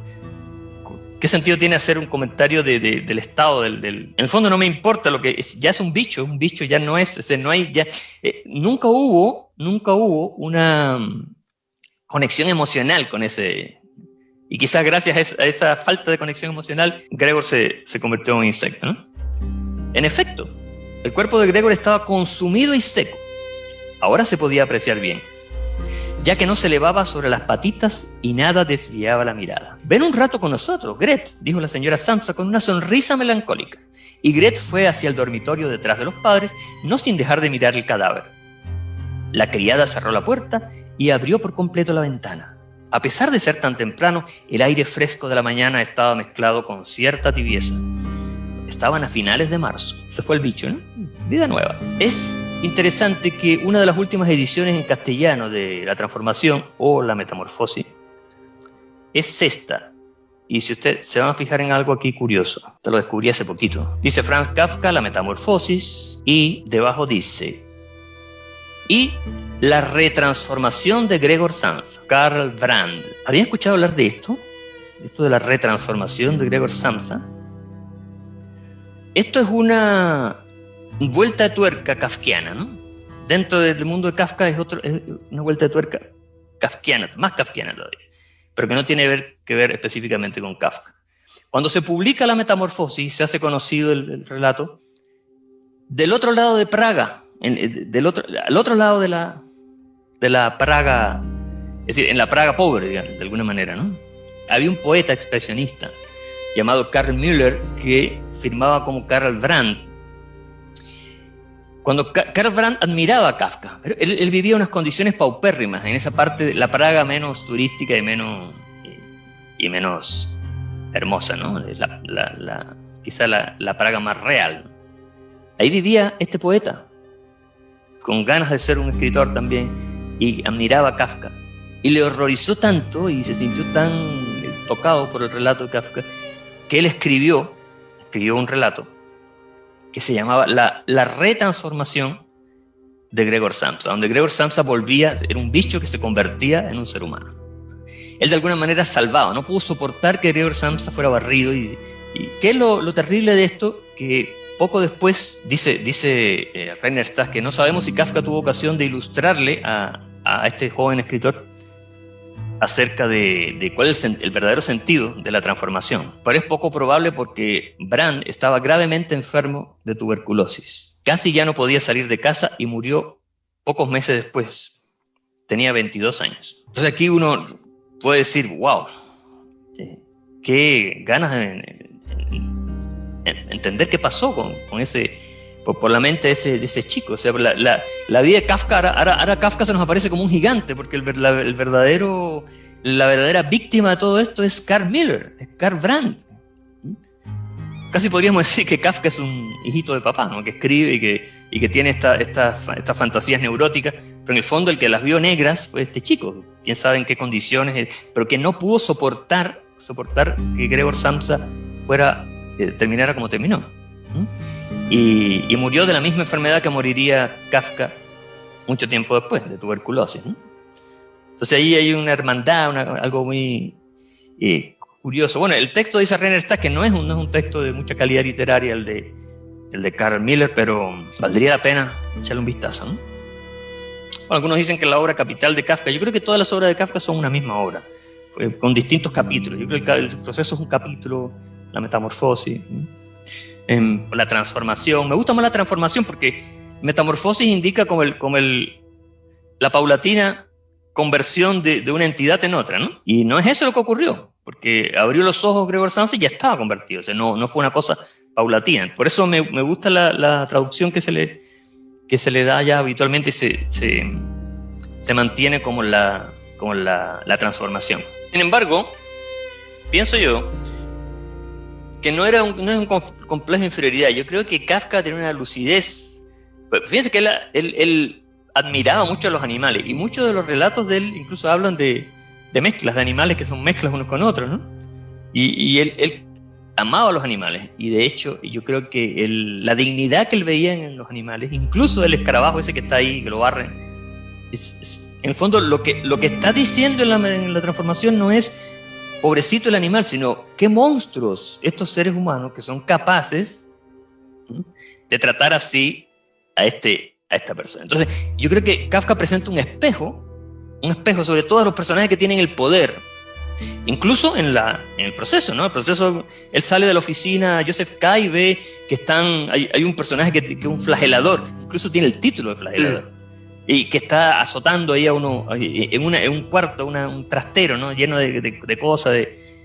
¿Qué sentido tiene hacer un comentario del estado? En el fondo no me importa lo que es, ya es un bicho ya no es, no hay, ya, nunca hubo una conexión emocional con ese, Y quizás gracias a esa falta de conexión emocional, Gregor se convirtió en un insecto, ¿no? En efecto, el cuerpo de Gregor estaba consumido y seco. Ahora se podía apreciar bien, ya que no se elevaba sobre las patitas y nada desviaba la mirada. «Ven un rato con nosotros, Gret», dijo la señora Samsa con una sonrisa melancólica. Y Gret fue hacia el dormitorio detrás de los padres, no sin dejar de mirar el cadáver. La criada cerró la puerta y abrió por completo la ventana. A pesar de ser tan temprano, el aire fresco de la mañana estaba mezclado con cierta tibieza. Estaban a finales de marzo. Se fue el bicho, ¿no? Vida nueva. Es interesante que una de las últimas ediciones en castellano de La Transformación o La Metamorfosis es esta. Y si usted se van a fijar en algo aquí curioso, te lo descubrí hace poquito. Dice Franz Kafka, La Metamorfosis, y debajo dice: y la retransformación de Gregor Samsa, Karl Brand. ¿Habían escuchado hablar de esto? Esto de la retransformación de Gregor Samsa. Esto es una vuelta de tuerca kafkiana, ¿no? Dentro del mundo de Kafka es una vuelta de tuerca kafkiana, más kafkiana todavía, pero que no tiene que ver específicamente con Kafka. Cuando se publica La Metamorfosis, se hace conocido el relato del otro lado de Praga, al otro lado de la Praga, es decir, en la Praga pobre, digamos, de alguna manera, ¿no? Había un poeta expresionista llamado Karl Müller, que firmaba como Karl Brandt. Cuando Karl Brandt admiraba a Kafka, pero él vivía unas condiciones paupérrimas en esa parte de la Praga menos turística y menos hermosa, ¿no? Quizá la Praga más real. Ahí vivía este poeta, con ganas de ser un escritor también, y admiraba a Kafka. Y le horrorizó tanto y se sintió tan tocado por el relato de Kafka que él escribió un relato que se llamaba La retransformación de Gregor Samsa, donde Gregor Samsa era un bicho que se convertía en un ser humano. Él de alguna manera salvaba, no pudo soportar que Gregor Samsa fuera barrido. ¿Y qué es lo terrible de esto? Que poco después dice Rainer Stass que no sabemos si Kafka tuvo ocasión de ilustrarle a este joven escritor acerca de cuál es el verdadero sentido de la transformación. Pero es poco probable porque Brand estaba gravemente enfermo de tuberculosis. Casi ya no podía salir de casa y murió pocos meses después. Tenía 22 años. Entonces aquí uno puede decir, wow, qué ganas de entender qué pasó con ese, por la mente de ese chico. O sea, la vida de Kafka, ahora Kafka se nos aparece como un gigante, porque la verdadera víctima de todo esto es Karl Müller, es Karl Brandt. Casi podríamos decir que Kafka es un hijito de papá, ¿no? Que escribe y que tiene estas fantasías neuróticas, pero en el fondo el que las vio negras fue este chico, quién sabe en qué condiciones, pero que no pudo soportar que Gregor Samsa terminara como terminó. Y murió de la misma enfermedad que moriría Kafka mucho tiempo después, de tuberculosis, ¿no? Entonces ahí hay una hermandad, algo muy curioso. Bueno, el texto dice Rainer Stass que no es un texto de mucha calidad literaria el de Karl Müller, pero valdría la pena echarle un vistazo, ¿no? Bueno, algunos dicen que la obra capital de Kafka, yo creo que todas las obras de Kafka son una misma obra, con distintos capítulos. Yo creo que el proceso es un capítulo, la metamorfosis, la transformación. Me gusta más la transformación porque metamorfosis indica como la paulatina conversión de una entidad en otra, ¿no? Y no es eso lo que ocurrió, porque abrió los ojos Gregor Samsa y ya estaba convertido. O sea, no fue una cosa paulatina. Por eso me gusta la traducción que se le da ya habitualmente, se mantiene como la transformación. Sin embargo, pienso yo que no es un complejo de inferioridad. Yo creo que Kafka tenía una lucidez. Fíjense que él admiraba mucho a los animales, y muchos de los relatos de él incluso hablan de mezclas de animales que son mezclas unos con otros, ¿no? Y él amaba a los animales, y de hecho yo creo que la dignidad que él veía en los animales, incluso el escarabajo ese que está ahí, que lo barren, en el fondo lo que está diciendo en la transformación no es pobrecito el animal, sino qué monstruos estos seres humanos que son capaces de tratar así a esta persona. Entonces yo creo que Kafka presenta un espejo sobre todo a los personajes que tienen el poder Incluso en el proceso, ¿no? El proceso, él sale de la oficina, Joseph K. y ve que hay un personaje que es un flagelador, incluso tiene el título de flagelador, y que está azotando ahí a uno en un cuarto, un trastero, ¿no? Lleno de cosas,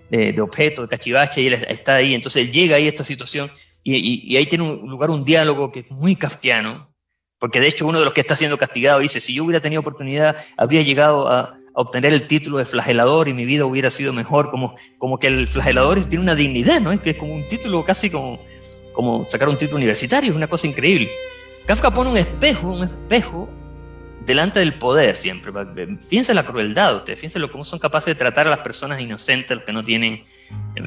de objetos, de cachivache, y él está ahí. Entonces él llega ahí a esta situación y ahí tiene lugar un diálogo que es muy kafkiano, porque de hecho uno de los que está siendo castigado dice: si yo hubiera tenido oportunidad, habría llegado a obtener el título de flagelador y mi vida hubiera sido mejor. Como que el flagelador tiene una dignidad, ¿no? Es que es como un título casi como sacar un título universitario, es una cosa increíble. Kafka pone un espejo delante del poder siempre. Fíjense la crueldad, ustedes, fíjense cómo son capaces de tratar a las personas inocentes, los que no tienen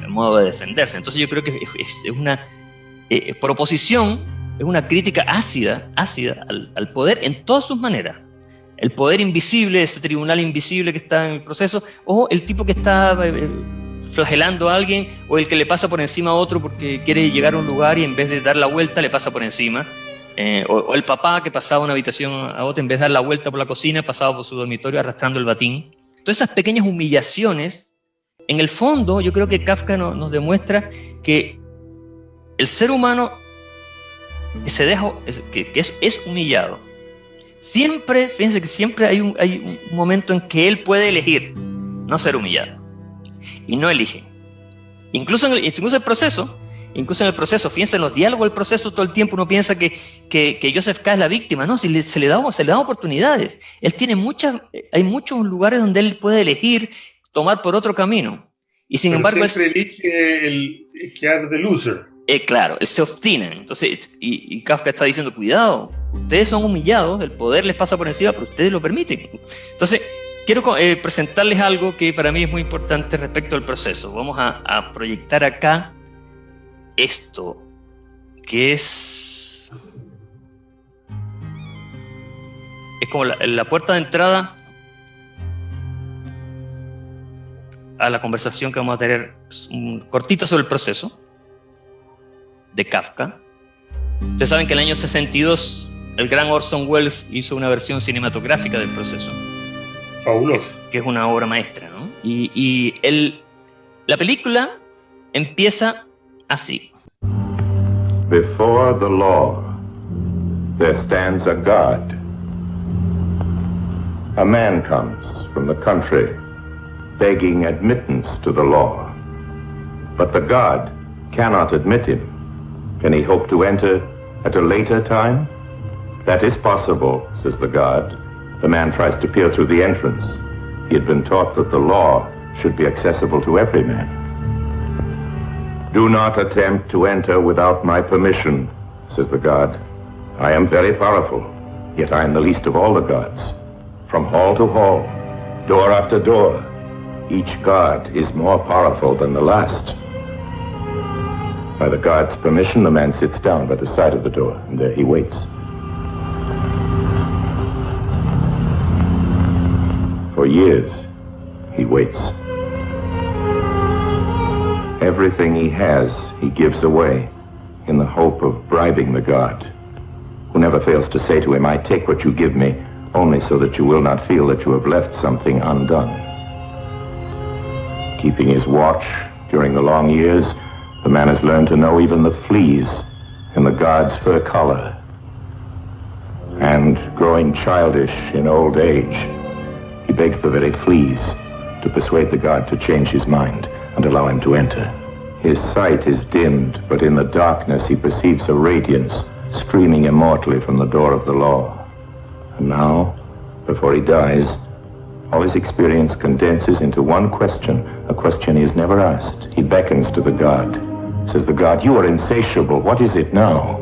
modo de defenderse. Entonces yo creo que es una, por oposición, es una crítica ácida al poder en todas sus maneras. El poder invisible, ese tribunal invisible que está en el proceso, o el tipo que está flagelando a alguien, o el que le pasa por encima a otro porque quiere llegar a un lugar y en vez de dar la vuelta le pasa por encima, o el papá que pasaba de una habitación a otra, en vez de dar la vuelta por la cocina, pasaba por su dormitorio arrastrando el batín. Todas esas pequeñas humillaciones, en el fondo yo creo que Kafka nos demuestra que el ser humano que es humillado. Siempre, fíjense que siempre hay un momento en que él puede elegir no ser humillado, y no elige. Incluso en el proceso, fíjense en los diálogos del proceso, todo el tiempo uno piensa que Joseph K. es la víctima. No, si se le dan oportunidades. Él tiene hay muchos lugares donde él puede elegir tomar por otro camino. Y sin embargo siempre elige el quedar de loser. Claro, él se obstina. Entonces, y Kafka está diciendo: cuidado, ustedes son humillados, el poder les pasa por encima, pero ustedes lo permiten. Entonces, quiero presentarles algo que para mí es muy importante respecto al proceso. Vamos a proyectar acá esto, que es como la puerta de entrada a la conversación que vamos a tener cortita sobre el proceso de Kafka. Ustedes saben que en el año 62 el gran Orson Welles hizo una versión cinematográfica del proceso. Fabuloso. Que es una obra maestra, ¿no? Y la película empieza así. Before the law, there stands a God. A man comes from the country, begging admittance to the law. But the God cannot admit him. Can he hope to enter at a later time? That is possible, says the God. The man tries to peer through the entrance. He had been taught that the law should be accessible to every man. Do not attempt to enter without my permission, says the God. I am very powerful, yet I am the least of all the gods. From hall to hall, door after door, each god is more powerful than the last. By the God's permission, the man sits down by the side of the door, and there he waits. For years, he waits. Everything he has, he gives away in the hope of bribing the God, who never fails to say to him, I take what you give me, only so that you will not feel that you have left something undone. Keeping his watch during the long years, the man has learned to know even the fleas in the God's fur collar. And growing childish in old age, he begs the very fleas to persuade the God to change his mind and allow him to enter. His sight is dimmed, but in the darkness he perceives a radiance streaming immortally from the door of the law. And now, before he dies, all his experience condenses into one question, a question he has never asked. He beckons to the God. Says the God, you are insatiable. What is it now?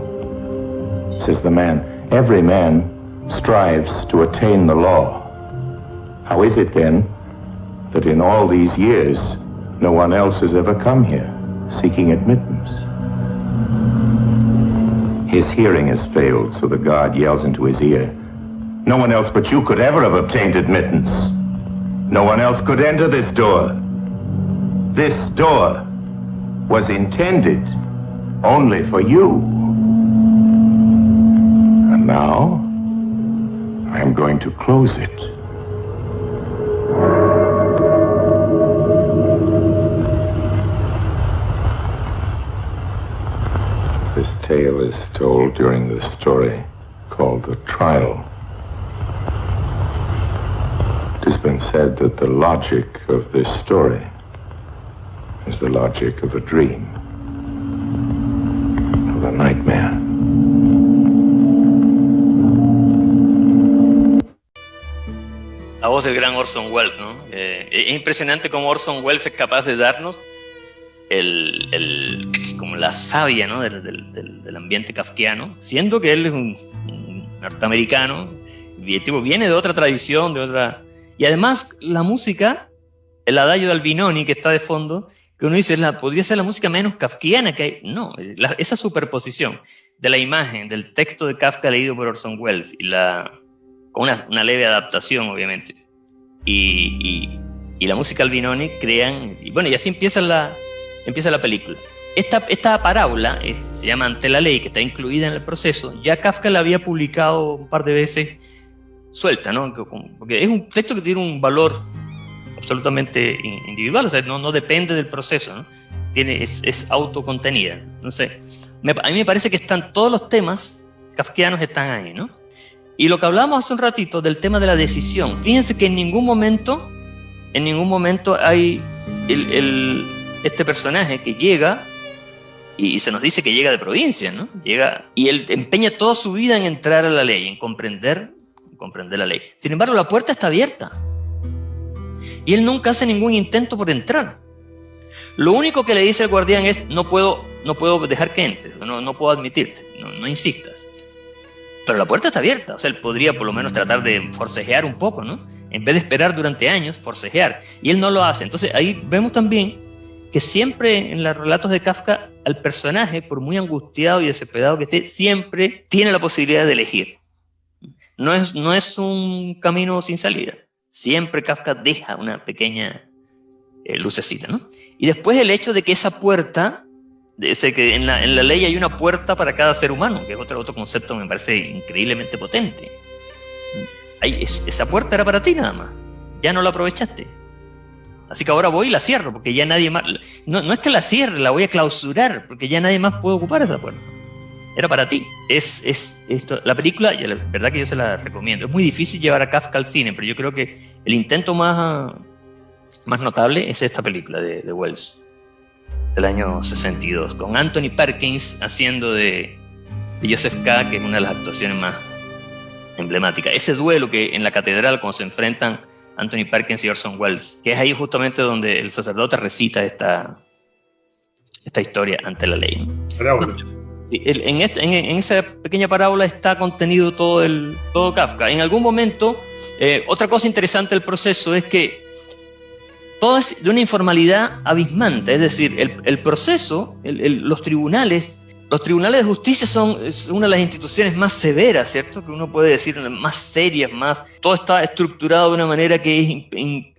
Says the man, every man strives to attain the law. How is it then that in all these years no one else has ever come here seeking admittance? His hearing has failed, so the God yells into his ear, no one else but you could ever have obtained admittance. No one else could enter this door. This door was intended only for you. And now, I am going to close it. tale is told during the story called The Trial. It has been said that the logic of this story is the logic of a dream, of a nightmare. La voz del gran Orson Welles, ¿no? Es impresionante cómo Orson Welles es capaz de darnos como la savia, ¿no? del ambiente kafkiano, siendo que él es un norteamericano, viene de otra tradición, y además la música, el adagio de Albinoni que está de fondo, que uno dice, podría ser la música menos kafkiana que hay. No, esa superposición de la imagen, del texto de Kafka leído por Orson Welles, y con una leve adaptación, obviamente, y la música Albinoni crean, y así empieza la película. Esta parábola se llama Ante la Ley, que está incluida en el proceso. Ya Kafka la había publicado un par de veces suelta, ¿no? Porque es un texto que tiene un valor absolutamente individual, o sea, no depende del proceso, ¿no? Es autocontenida. Entonces, a mí me parece que todos los temas kafkianos están ahí, ¿no? Y lo que hablábamos hace un ratito del tema de la decisión, fíjense que en ningún momento hay este personaje que llega, y se nos dice que llega de provincia, ¿no? Llega, y él empeña toda su vida en entrar a la ley, en comprender la ley. Sin embargo, la puerta está abierta, y él nunca hace ningún intento por entrar. Lo único que le dice el guardián es, no puedo dejar que entres, no puedo admitirte, no insistas. Pero la puerta está abierta, o sea, él podría por lo menos tratar de forcejear un poco, ¿no? En vez de esperar durante años, forcejear. Y él no lo hace. Entonces ahí vemos también que siempre en los relatos de Kafka, al personaje, por muy angustiado y desesperado que esté, siempre tiene la posibilidad de elegir. No es un camino sin salida. Siempre Kafka deja una pequeña lucecita, ¿no? Y después el hecho de que esa puerta, que en la ley hay una puerta para cada ser humano, que es otro concepto que me parece increíblemente potente. Esa puerta era para ti nada más, ya no la aprovechaste, así que ahora voy y la cierro, porque ya nadie más, no es que la cierre, la voy a clausurar, porque ya nadie más puede ocupar esa puerta, era para ti. La película, la verdad que yo se la recomiendo. Es muy difícil llevar a Kafka al cine, pero yo creo que el intento más notable es esta película de Welles, del año 62, con Anthony Perkins haciendo de Joseph K., que es una de las actuaciones más emblemáticas. Ese duelo que en la catedral, cuando se enfrentan Anthony Perkins y Orson Welles, que es ahí justamente donde el sacerdote recita esta historia ante la ley. En esa pequeña parábola está contenido todo Kafka. En algún momento, otra cosa interesante del proceso es que todo es de una informalidad abismante, es decir, el proceso, los tribunales de justicia son una de las instituciones más severas, ¿cierto? Que uno puede decir, más serias, todo está estructurado de una manera que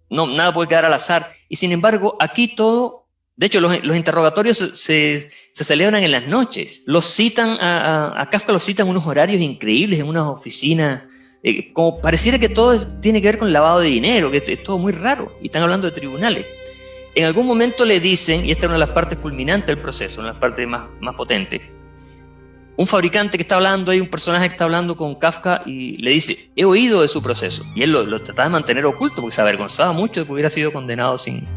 nada puede quedar al azar, y sin embargo, aquí todo, de hecho, los interrogatorios se celebran en las noches, a Kafka los citan en unos horarios increíbles, en unas oficinas, como pareciera que todo tiene que ver con lavado de dinero, que es todo muy raro, y están hablando de tribunales. En algún momento le dicen, y esta es una de las partes culminantes del proceso, una de las partes más potentes, un fabricante que está hablando, hay un personaje que está hablando con Kafka y le dice, he oído de su proceso, y él lo trataba de mantener oculto porque se avergonzaba mucho de que hubiera sido condenado sin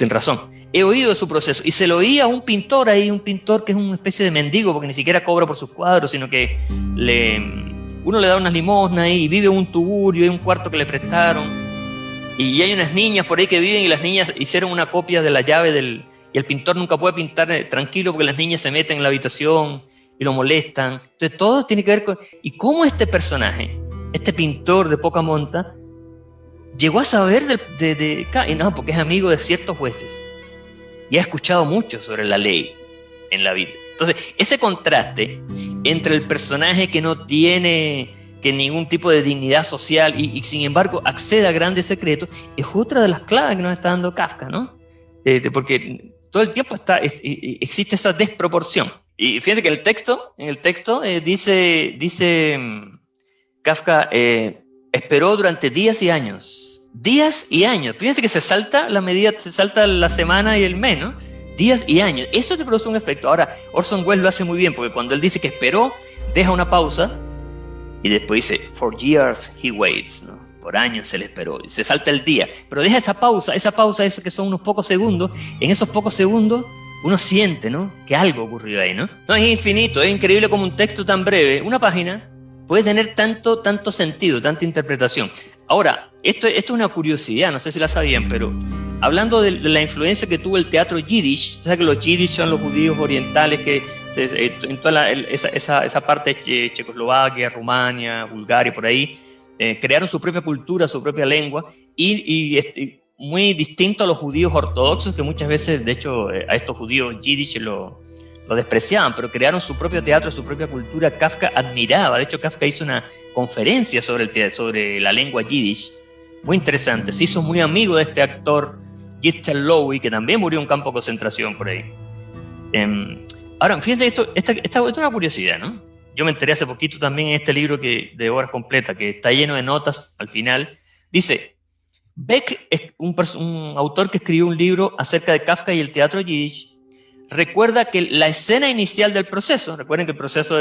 razón. He oído de su proceso, y se lo oía a un pintor ahí, un pintor que es una especie de mendigo porque ni siquiera cobra por sus cuadros, sino que uno le da unas limosnas ahí y vive en un tugurio, hay un cuarto que le prestaron, y hay unas niñas por ahí que viven, y las niñas hicieron una copia de la llave y el pintor nunca puede pintar tranquilo porque las niñas se meten en la habitación y lo molestan. Entonces todo tiene que ver con... Y cómo este personaje, este pintor de poca monta, llegó a saber porque es amigo de ciertos jueces y ha escuchado mucho sobre la ley en la vida. Entonces, ese contraste entre el personaje que no tiene ningún tipo de dignidad social y sin embargo accede a grandes secretos, es otra de las claves que nos está dando Kafka, ¿no? Porque todo el tiempo existe esa desproporción. Y fíjense que en el texto dice Kafka, esperó durante días y años. Días y años. Fíjense que se salta la semana y el mes, ¿no? días y años. Eso te produce un efecto. Ahora, Orson Welles lo hace muy bien, porque cuando él dice que esperó, deja una pausa y después dice, for years he waits, ¿no? Por años se le esperó, y se salta el día, pero deja esa pausa es que son unos pocos segundos. En esos pocos segundos uno siente, ¿no?, que algo ocurrió ahí, ¿no? No, es infinito, es increíble como un texto tan breve, una página, puede tener tanto sentido, tanta interpretación. Ahora, esto es una curiosidad, no sé si la sabían, pero hablando de la influencia que tuvo el teatro yiddish, ¿sabes que los yiddish son los judíos orientales que en toda esa parte de Checoslovaquia, Rumania, Bulgaria, por ahí, crearon su propia cultura, su propia lengua, y muy distinto a los judíos ortodoxos, que muchas veces, de hecho, a estos judíos yiddish lo despreciaban, pero crearon su propio teatro, su propia cultura. Kafka admiraba, de hecho Kafka hizo una conferencia sobre la lengua yiddish, muy interesante. Se hizo muy amigo de este actor Yitzhak Lowy, que también murió en un campo de concentración por ahí. Ahora, fíjense, esta es una curiosidad, ¿no? Yo me enteré hace poquito también en este libro de obras completas, que está lleno de notas al final. Dice, Beck es un autor que escribió un libro acerca de Kafka y el teatro yiddish. Recuerda que la escena inicial del proceso, recuerden que el proceso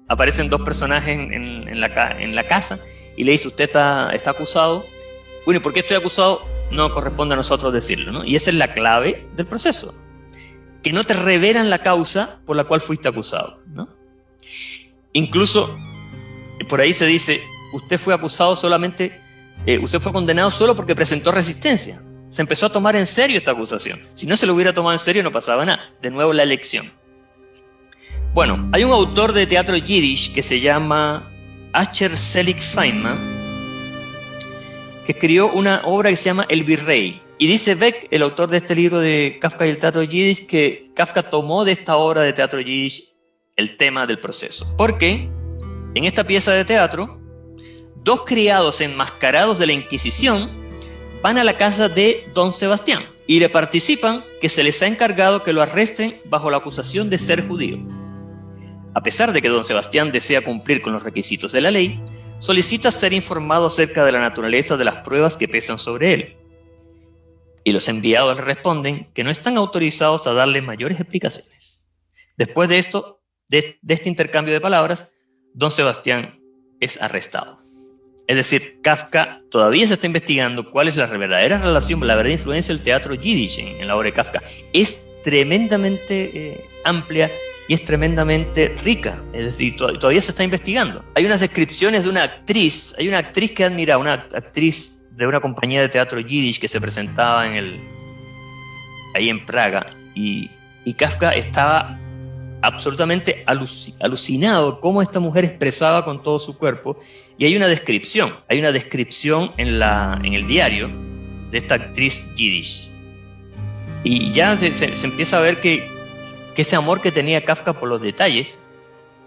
aparecen dos personajes en la casa y le dice, usted está acusado. Bueno, ¿y por qué estoy acusado? No corresponde a nosotros decirlo, ¿no? Y esa es la clave del proceso, que no te revelan la causa por la cual fuiste acusado, ¿no? Incluso por ahí se dice, usted fue acusado solamente, usted fue condenado solo porque presentó resistencia. Se empezó a tomar en serio esta acusación. Si no se lo hubiera tomado en serio, no pasaba nada. De nuevo la elección. Bueno, hay un autor de teatro yiddish que se llama Asher Selig Feynman, que escribió una obra que se llama El Virrey. Y dice Beck, el autor de este libro de Kafka y el teatro yiddish, que Kafka tomó de esta obra de teatro yiddish el tema del proceso. Porque en esta pieza de teatro, dos criados enmascarados de la Inquisición van a la casa de Don Sebastián y le participan que se les ha encargado que lo arresten bajo la acusación de ser judío. A pesar de que Don Sebastián desea cumplir con los requisitos de la ley, solicita ser informado acerca de la naturaleza de las pruebas que pesan sobre él. Y los enviados le responden que no están autorizados a darle mayores explicaciones. Después de esto, de este intercambio de palabras, Don Sebastián es arrestado. Es decir, Kafka todavía se está investigando cuál es la verdadera relación, la verdadera influencia del teatro yiddish en la obra de Kafka. Es tremendamente amplia y es tremendamente rica. Es decir, todavía se está investigando. Hay unas descripciones de una actriz que admira, una actriz de una compañía de teatro yiddish que se presentaba ahí en Praga, y Kafka estaba absolutamente alucinado cómo esta mujer expresaba con todo su cuerpo. Y hay una descripción en el diario de esta actriz yiddish. Y ya se empieza a ver que ese amor que tenía Kafka por los detalles,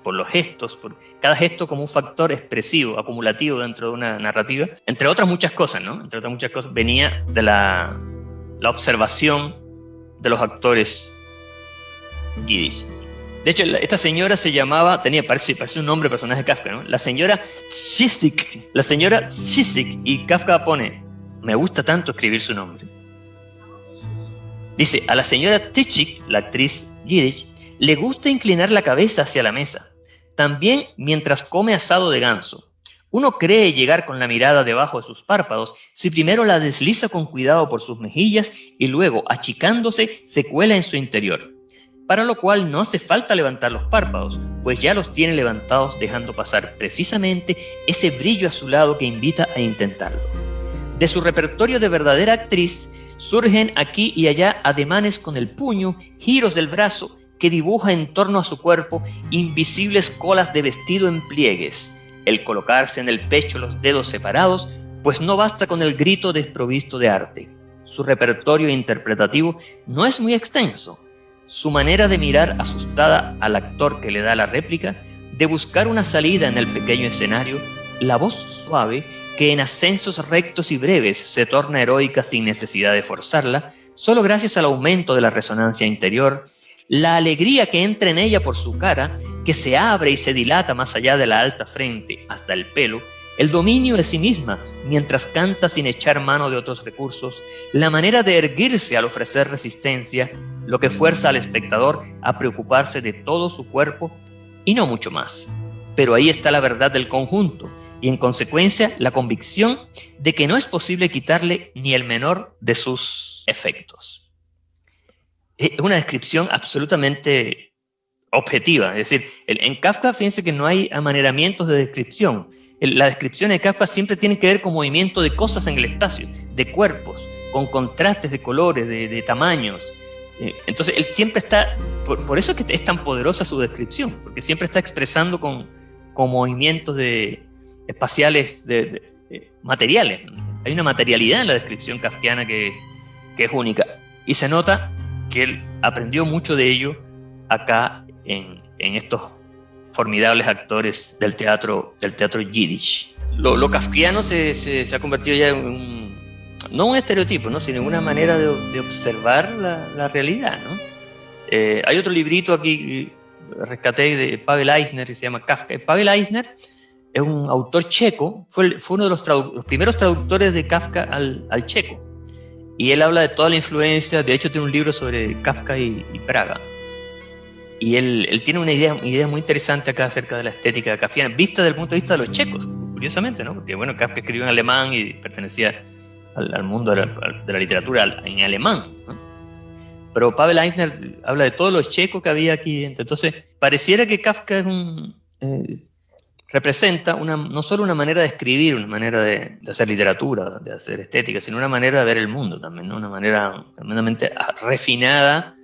por los gestos, por cada gesto como un factor expresivo, acumulativo dentro de una narrativa, entre otras muchas cosas, ¿no? Entre otras muchas cosas, venía de la observación de los actores yiddish. De hecho, esta señora parece un nombre de personaje de Kafka, ¿no? La señora Chisik, y Kafka pone, me gusta tanto escribir su nombre. Dice, a la señora Tichik, la actriz yiddish, le gusta inclinar la cabeza hacia la mesa, también mientras come asado de ganso. Uno cree llegar con la mirada debajo de sus párpados si primero la desliza con cuidado por sus mejillas y luego, achicándose, se cuela en su interior. Para lo cual no hace falta levantar los párpados, pues ya los tiene levantados dejando pasar precisamente ese brillo azulado que invita a intentarlo. De su repertorio de verdadera actriz surgen aquí y allá ademanes con el puño, giros del brazo que dibuja en torno a su cuerpo invisibles colas de vestido en pliegues, el colocarse en el pecho los dedos separados, pues no basta con el grito desprovisto de arte. Su repertorio interpretativo no es muy extenso. Su manera de mirar asustada al actor que le da la réplica, de buscar una salida en el pequeño escenario, la voz suave que en ascensos rectos y breves se torna heroica sin necesidad de forzarla, solo gracias al aumento de la resonancia interior, la alegría que entra en ella por su cara, que se abre y se dilata más allá de la alta frente hasta el pelo, el dominio de sí misma mientras canta sin echar mano de otros recursos, la manera de erguirse al ofrecer resistencia, lo que fuerza al espectador a preocuparse de todo su cuerpo y no mucho más. Pero ahí está la verdad del conjunto y en consecuencia la convicción de que no es posible quitarle ni el menor de sus efectos. Es una descripción absolutamente objetiva, es decir, en Kafka fíjense que no hay amaneramientos de descripción. La descripción de Kafka siempre tiene que ver con movimiento de cosas en el espacio, de cuerpos, con contrastes de colores, de tamaños. Entonces él siempre está, por eso es que es tan poderosa su descripción, porque siempre está expresando con movimientos espaciales materiales. Hay una materialidad en la descripción kafkiana que es única. Y se nota que él aprendió mucho de ello acá en estos formidables actores del teatro yiddish. Lo kafkiano se ha convertido ya en no un estereotipo, ¿no? Sino en una manera de observar la realidad, ¿no? Hay otro librito aquí que rescaté de Pavel Eisner que se llama Kafka. Pavel Eisner es un autor checo, fue uno de los primeros traductores de Kafka al checo. Y él habla de toda la influencia, de hecho tiene un libro sobre Kafka y Praga. Y él tiene una idea muy interesante acá acerca de la estética kafkiana, vista desde el punto de vista de los checos, curiosamente, ¿no? Porque bueno, Kafka escribió en alemán y pertenecía al mundo de la literatura en alemán, ¿no? Pero Pavel Eisner habla de todos los checos que había aquí dentro. Entonces, pareciera que Kafka representa no solo una manera de escribir, una manera de hacer literatura, de hacer estética, sino una manera de ver el mundo también, ¿no? Una manera tremendamente refinada,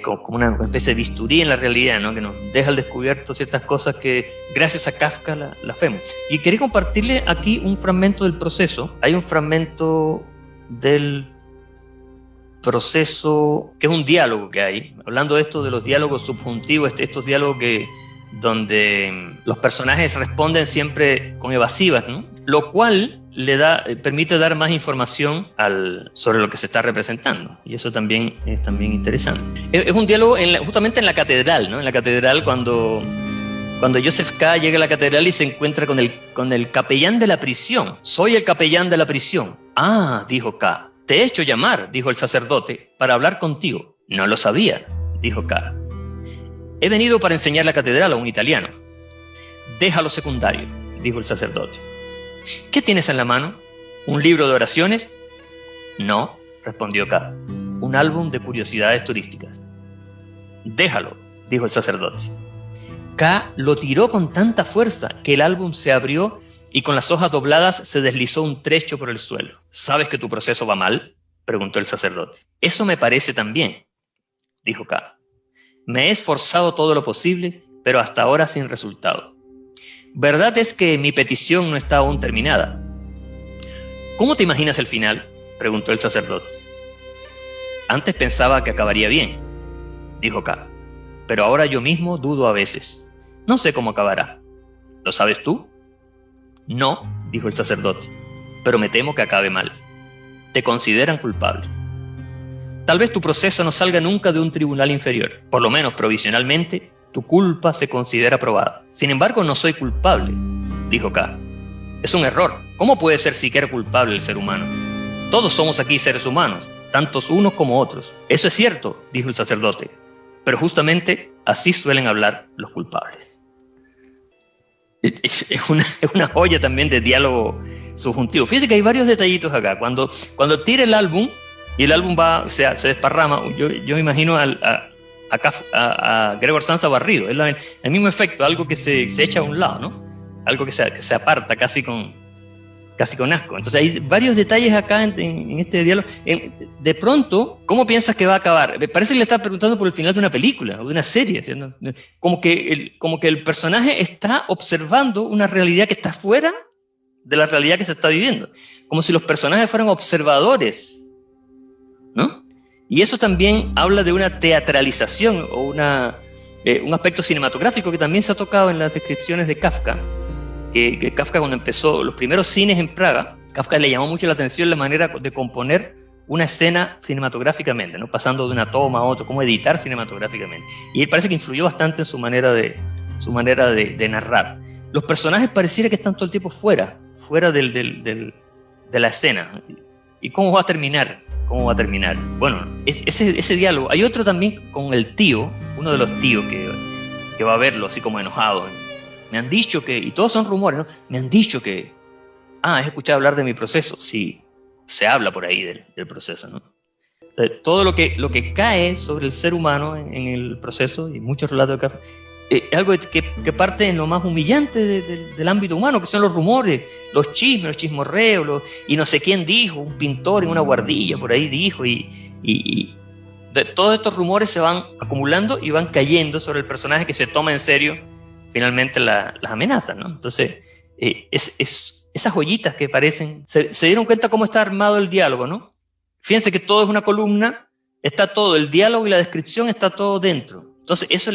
como una especie de bisturí en la realidad, ¿no? Que nos deja al descubierto ciertas cosas que gracias a Kafka las vemos. Y quería compartirle aquí un fragmento del proceso. Hay un fragmento del proceso que es un diálogo que hay, hablando de esto de los diálogos subjuntivos, estos diálogos donde los personajes responden siempre con evasivas, ¿no? Lo cual permite dar más información sobre lo que se está representando, y eso también es interesante. Es un diálogo justamente en la catedral, ¿no? En la catedral cuando Joseph K. llega a la catedral y se encuentra con el capellán de la prisión. Soy el capellán de la prisión. Ah, dijo K. Te he hecho llamar, dijo el sacerdote, para hablar contigo. No lo sabía, dijo K. He venido para enseñar la catedral a un italiano. Déjalo secundario, dijo el sacerdote. ¿Qué tienes en la mano? ¿Un libro de oraciones? No, respondió K. Un álbum de curiosidades turísticas. Déjalo, dijo el sacerdote. K lo tiró con tanta fuerza que el álbum se abrió y con las hojas dobladas se deslizó un trecho por el suelo. ¿Sabes que tu proceso va mal?, preguntó el sacerdote. Eso me parece también, dijo K. Me he esforzado todo lo posible, pero hasta ahora sin resultado. Verdad es que mi petición no está aún terminada. ¿Cómo te imaginas el final?, preguntó el sacerdote. Antes pensaba que acabaría bien, dijo K. Pero ahora yo mismo dudo a veces. No sé cómo acabará. ¿Lo sabes tú? No, dijo el sacerdote, pero me temo que acabe mal. Te consideran culpable. Tal vez tu proceso no salga nunca de un tribunal inferior. Por lo menos provisionalmente, tu culpa se considera probada. Sin embargo, no soy culpable, dijo K. Es un error. ¿Cómo puede ser siquiera culpable el ser humano? Todos somos aquí seres humanos, tantos unos como otros. Eso es cierto, dijo el sacerdote, pero justamente así suelen hablar los culpables. Es una joya también de diálogo subjuntivo. Fíjense que hay varios detallitos acá. Cuando tira el álbum y el álbum se desparrama, yo me imagino a Gregor Samsa barrido. Es el mismo efecto, algo que se echa a un lado, ¿no? Algo que se aparta casi con asco. Entonces hay varios detalles acá en este diálogo. De pronto, ¿cómo piensas que va a acabar? Me parece que le está preguntando por el final de una película o de una serie, ¿cierto? Como que el personaje está observando una realidad que está fuera de la realidad que se está viviendo. Como si los personajes fueran observadores, ¿no? Y eso también habla de una teatralización o un aspecto cinematográfico que también se ha tocado en las descripciones de Kafka. Que Kafka, cuando empezó los primeros cines en Praga, Kafka le llamó mucho la atención la manera de componer una escena cinematográficamente, ¿no? Pasando de una toma a otra, cómo editar cinematográficamente. Y él parece que influyó bastante en su manera de narrar. Los personajes pareciera que están todo el tiempo fuera fuera de la escena. ¿Y cómo va a terminar? ¿Cómo va a terminar? Bueno, ese diálogo. Hay otro también con el tío, uno de los tíos que va a verlo así como enojado. Me han dicho que, y todos son rumores, ¿no? Me han dicho que, ¿has escuchado hablar de mi proceso? Sí, se habla por ahí del proceso, ¿no? Todo lo que cae sobre el ser humano en el proceso, y muchos relatos de Kafka, es algo que parte en lo más humillante del ámbito humano, que son los rumores, los chismes, los chismorreos, y no sé quién dijo, un pintor en una guardilla por ahí dijo, y todos estos rumores se van acumulando y van cayendo sobre el personaje que se toma en serio finalmente las amenazas, ¿no? Entonces, esas joyitas que parecen, se dieron cuenta cómo está armado el diálogo, ¿no? Fíjense que todo es una columna, está todo, el diálogo y la descripción está todo dentro. Entonces eso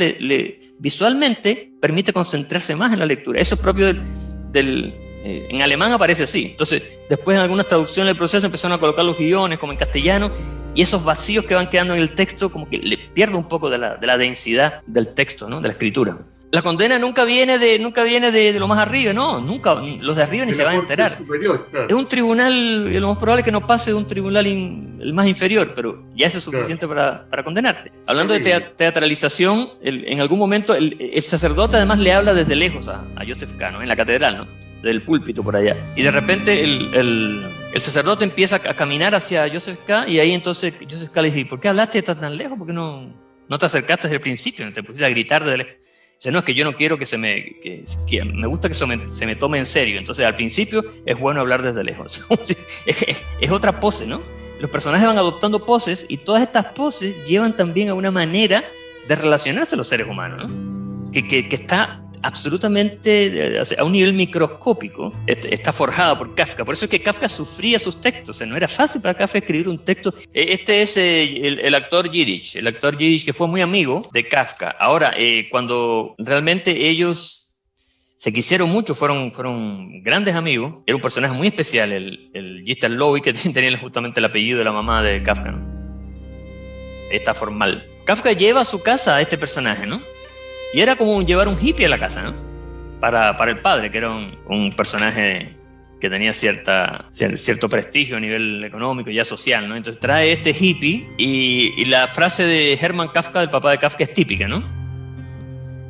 visualmente permite concentrarse más en la lectura. Eso es propio en alemán aparece así. Entonces después en algunas traducciones del proceso empezaron a colocar los guiones como en castellano, y esos vacíos que van quedando en el texto como que le pierde un poco de la densidad del texto, ¿no? De la escritura. La condena nunca viene de lo más arriba, no, nunca, los de arriba ni se van a enterar. Superior, claro. Es un tribunal, lo más probable es que no pase de un tribunal el más inferior, pero ya eso es suficiente para condenarte. Hablando de teatralización, en algún momento el sacerdote además le habla desde lejos a Joseph K., ¿no? En la catedral, ¿no? Del púlpito por allá. Y de repente el sacerdote empieza a caminar hacia Joseph K., y ahí entonces Joseph K. le dice: ¿por qué hablaste tan lejos? ¿Por qué no te acercaste desde el principio? ¿No te pusiste a gritar desde lejos? Dice: no, es que yo no quiero que me gusta que se me tome en serio. Entonces al principio es bueno hablar desde lejos. Es otra pose, ¿no? Los personajes van adoptando poses, y todas estas poses llevan también a una manera de relacionarse los seres humanos, ¿no? Que está absolutamente a un nivel microscópico, está forjada por Kafka. Por eso es que Kafka sufría sus textos. No era fácil para Kafka escribir un texto. Este es el actor Yiddish, que fue muy amigo de Kafka. Ahora, cuando realmente ellos se quisieron mucho, fueron grandes amigos. Era un personaje muy especial, el Gister Lowy, que tenía justamente el apellido de la mamá de Kafka, ¿no? Está formal. Kafka lleva a su casa a este personaje, ¿no? Y era como llevar un hippie a la casa, ¿no? Para el padre, que era un personaje que tenía cierto prestigio a nivel económico y ya social, ¿no? Entonces trae este hippie, y la frase de Hermann Kafka, del papá de Kafka, es típica, ¿no?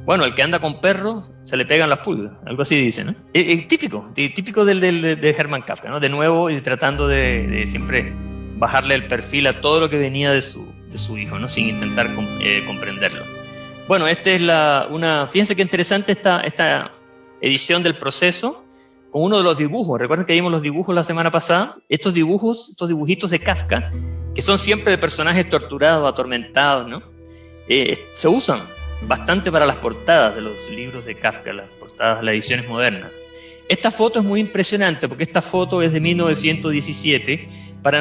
Bueno, el que anda con perros se le pegan las pulgas, algo así dice, ¿no? Es típico de Hermann Kafka, ¿no? De nuevo, y tratando de siempre bajarle el perfil a todo lo que venía de su hijo, ¿no? Sin intentar comprenderlo. Bueno, fíjense qué interesante esta edición del proceso, con uno de los dibujos. Recuerden que vimos los dibujos la semana pasada. Estos dibujitos de Kafka, que son siempre de personajes torturados, atormentados, ¿no? Se usan bastante para las portadas de los libros de Kafka, las portadas de las ediciones modernas. Esta foto es muy impresionante, porque esta foto es de 1917, para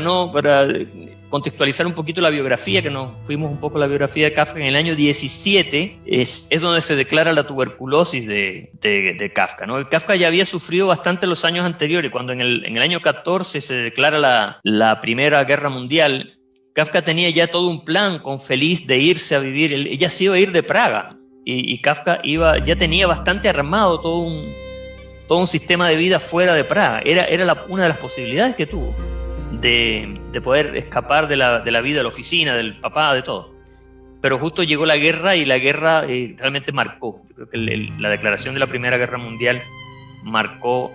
contextualizar un poquito la biografía, que nos fuimos un poco a la biografía de Kafka. En el año 17 es donde se declara la tuberculosis de Kafka, ¿no? Kafka ya había sufrido bastante los años anteriores. Cuando en el año 14 se declara la Primera Guerra Mundial, Kafka tenía ya todo un plan con Feliz de irse a vivir. Ella se iba a ir de Praga, y Kafka ya tenía bastante armado todo un sistema de vida fuera de Praga. Era una de las posibilidades que tuvo de poder escapar de la vida de la oficina, del papá, de todo. Pero justo llegó la guerra, y la guerra realmente marcó. Yo creo que la declaración de la Primera Guerra Mundial marcó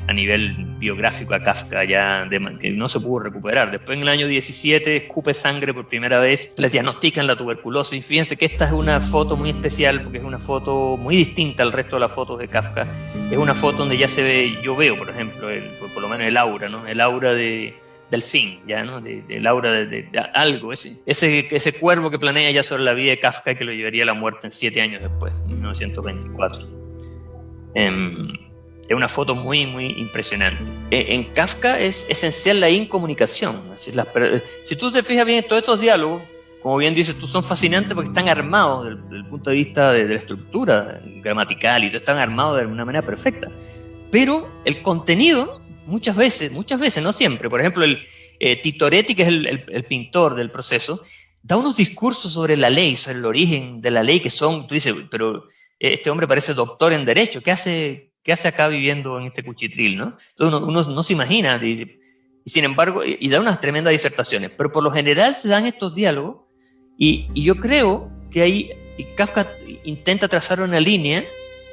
a nivel biográfico a Kafka, que no se pudo recuperar. Después, en el año 17, escupe sangre por primera vez, le diagnostican la tuberculosis. Fíjense que esta es una foto muy especial, porque es una foto muy distinta al resto de las fotos de Kafka. Es una foto donde ya se ve, yo veo, por ejemplo, por lo menos el aura, ¿no? El aura del fin, ya, ¿no? Del aura de algo, ese cuervo que planea ya sobre la vida de Kafka, y que lo llevaría a la muerte en 7 años después, en 1924. Es una foto muy, muy impresionante. En Kafka es esencial la incomunicación. Si tú te fijas bien en todos estos diálogos, como bien dices tú, son fascinantes porque están armados desde el punto de vista de la estructura gramatical, y están armados de una manera perfecta. Pero el contenido, muchas veces, no siempre. Por ejemplo, Tintoretti, que es el pintor del proceso, da unos discursos sobre la ley, sobre el origen de la ley, tú dices, pero este hombre parece doctor en Derecho, ¿qué hace ¿qué hace acá viviendo en este cuchitril, ¿no? Entonces uno no se imagina, y sin embargo, y da unas tremendas disertaciones, pero por lo general se dan estos diálogos, y yo creo que ahí Kafka intenta trazar una línea,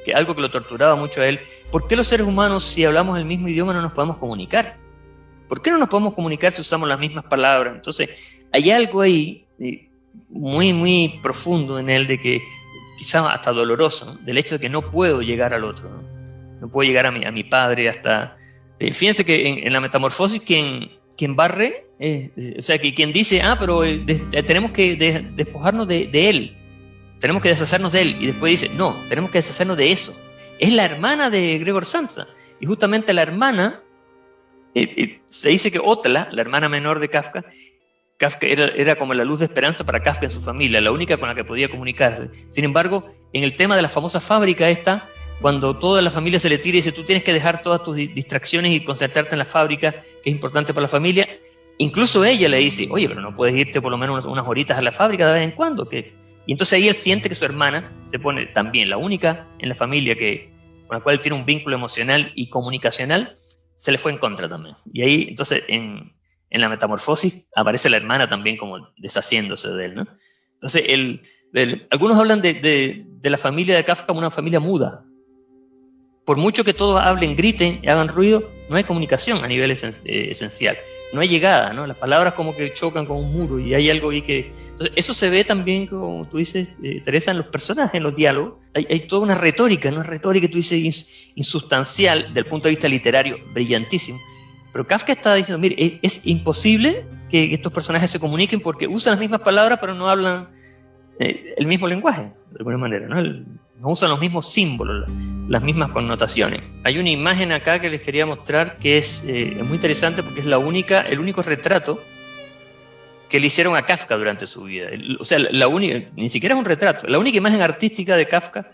que algo que lo torturaba mucho a él. ¿Por qué los seres humanos, si hablamos el mismo idioma, no nos podemos comunicar? ¿Por qué no nos podemos comunicar si usamos las mismas palabras? Entonces, hay algo ahí muy, muy profundo en él, de que quizá hasta doloroso, ¿no? Del hecho de que no puedo llegar al otro, ¿no? No puedo llegar a mi padre hasta... fíjense que en la Metamorfosis quien barre, o sea, que quien dice, pero tenemos que despojarnos de él, tenemos que deshacernos de él, y después dice, no, tenemos que deshacernos de eso. Es la hermana de Gregor Samsa, y justamente la hermana, se dice que Otla, la hermana menor de Kafka era como la luz de esperanza para Kafka en su familia, la única con la que podía comunicarse. Sin embargo, en el tema de la famosa fábrica esta, cuando toda la familia se le tira y dice, tú tienes que dejar todas tus distracciones y concentrarte en la fábrica, que es importante para la familia, incluso ella le dice, oye, pero no puedes irte por lo menos unas horitas a la fábrica de vez en cuando, y entonces ahí él siente que su hermana se pone también, la única en la familia con la cual él tiene un vínculo emocional y comunicacional, se le fue en contra también. Y ahí, entonces, en la Metamorfosis aparece la hermana también como deshaciéndose de él, ¿no? Entonces, algunos hablan de la familia de Kafka como una familia muda. Por mucho que todos hablen, griten y hagan ruido, no hay comunicación a nivel esencial. No hay llegada, ¿no? Las palabras como que chocan con un muro, y hay algo ahí que... Entonces, eso se ve también, como tú dices, Teresa, en los personajes, en los diálogos. Hay toda una retórica, tú dices, insustancial, del punto de vista literario, brillantísimo. Pero Kafka está diciendo, mire, es imposible que estos personajes se comuniquen porque usan las mismas palabras, pero no hablan el mismo lenguaje, de alguna manera, ¿no? No usan los mismos símbolos, las mismas connotaciones. Hay una imagen acá que les quería mostrar que es muy interesante, porque es el único retrato que le hicieron a Kafka durante su vida. O sea, ni siquiera es un retrato, la única imagen artística de Kafka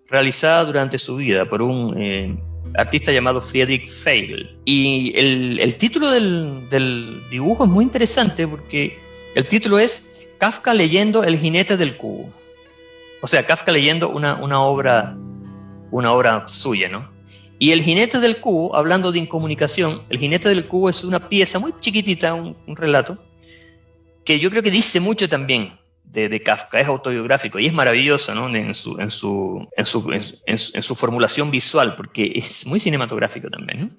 realizada durante su vida por un artista llamado Friedrich Feigl. Y el título del dibujo es muy interesante, porque el título es Kafka leyendo El jinete del cubo. O sea, Kafka leyendo una obra suya, ¿no? Y El jinete del cubo, hablando de incomunicación, El jinete del cubo es una pieza muy chiquitita, un relato, que yo creo que dice mucho también de Kafka, es autobiográfico y es maravilloso, ¿no? en su formulación visual, porque es muy cinematográfico también, ¿no?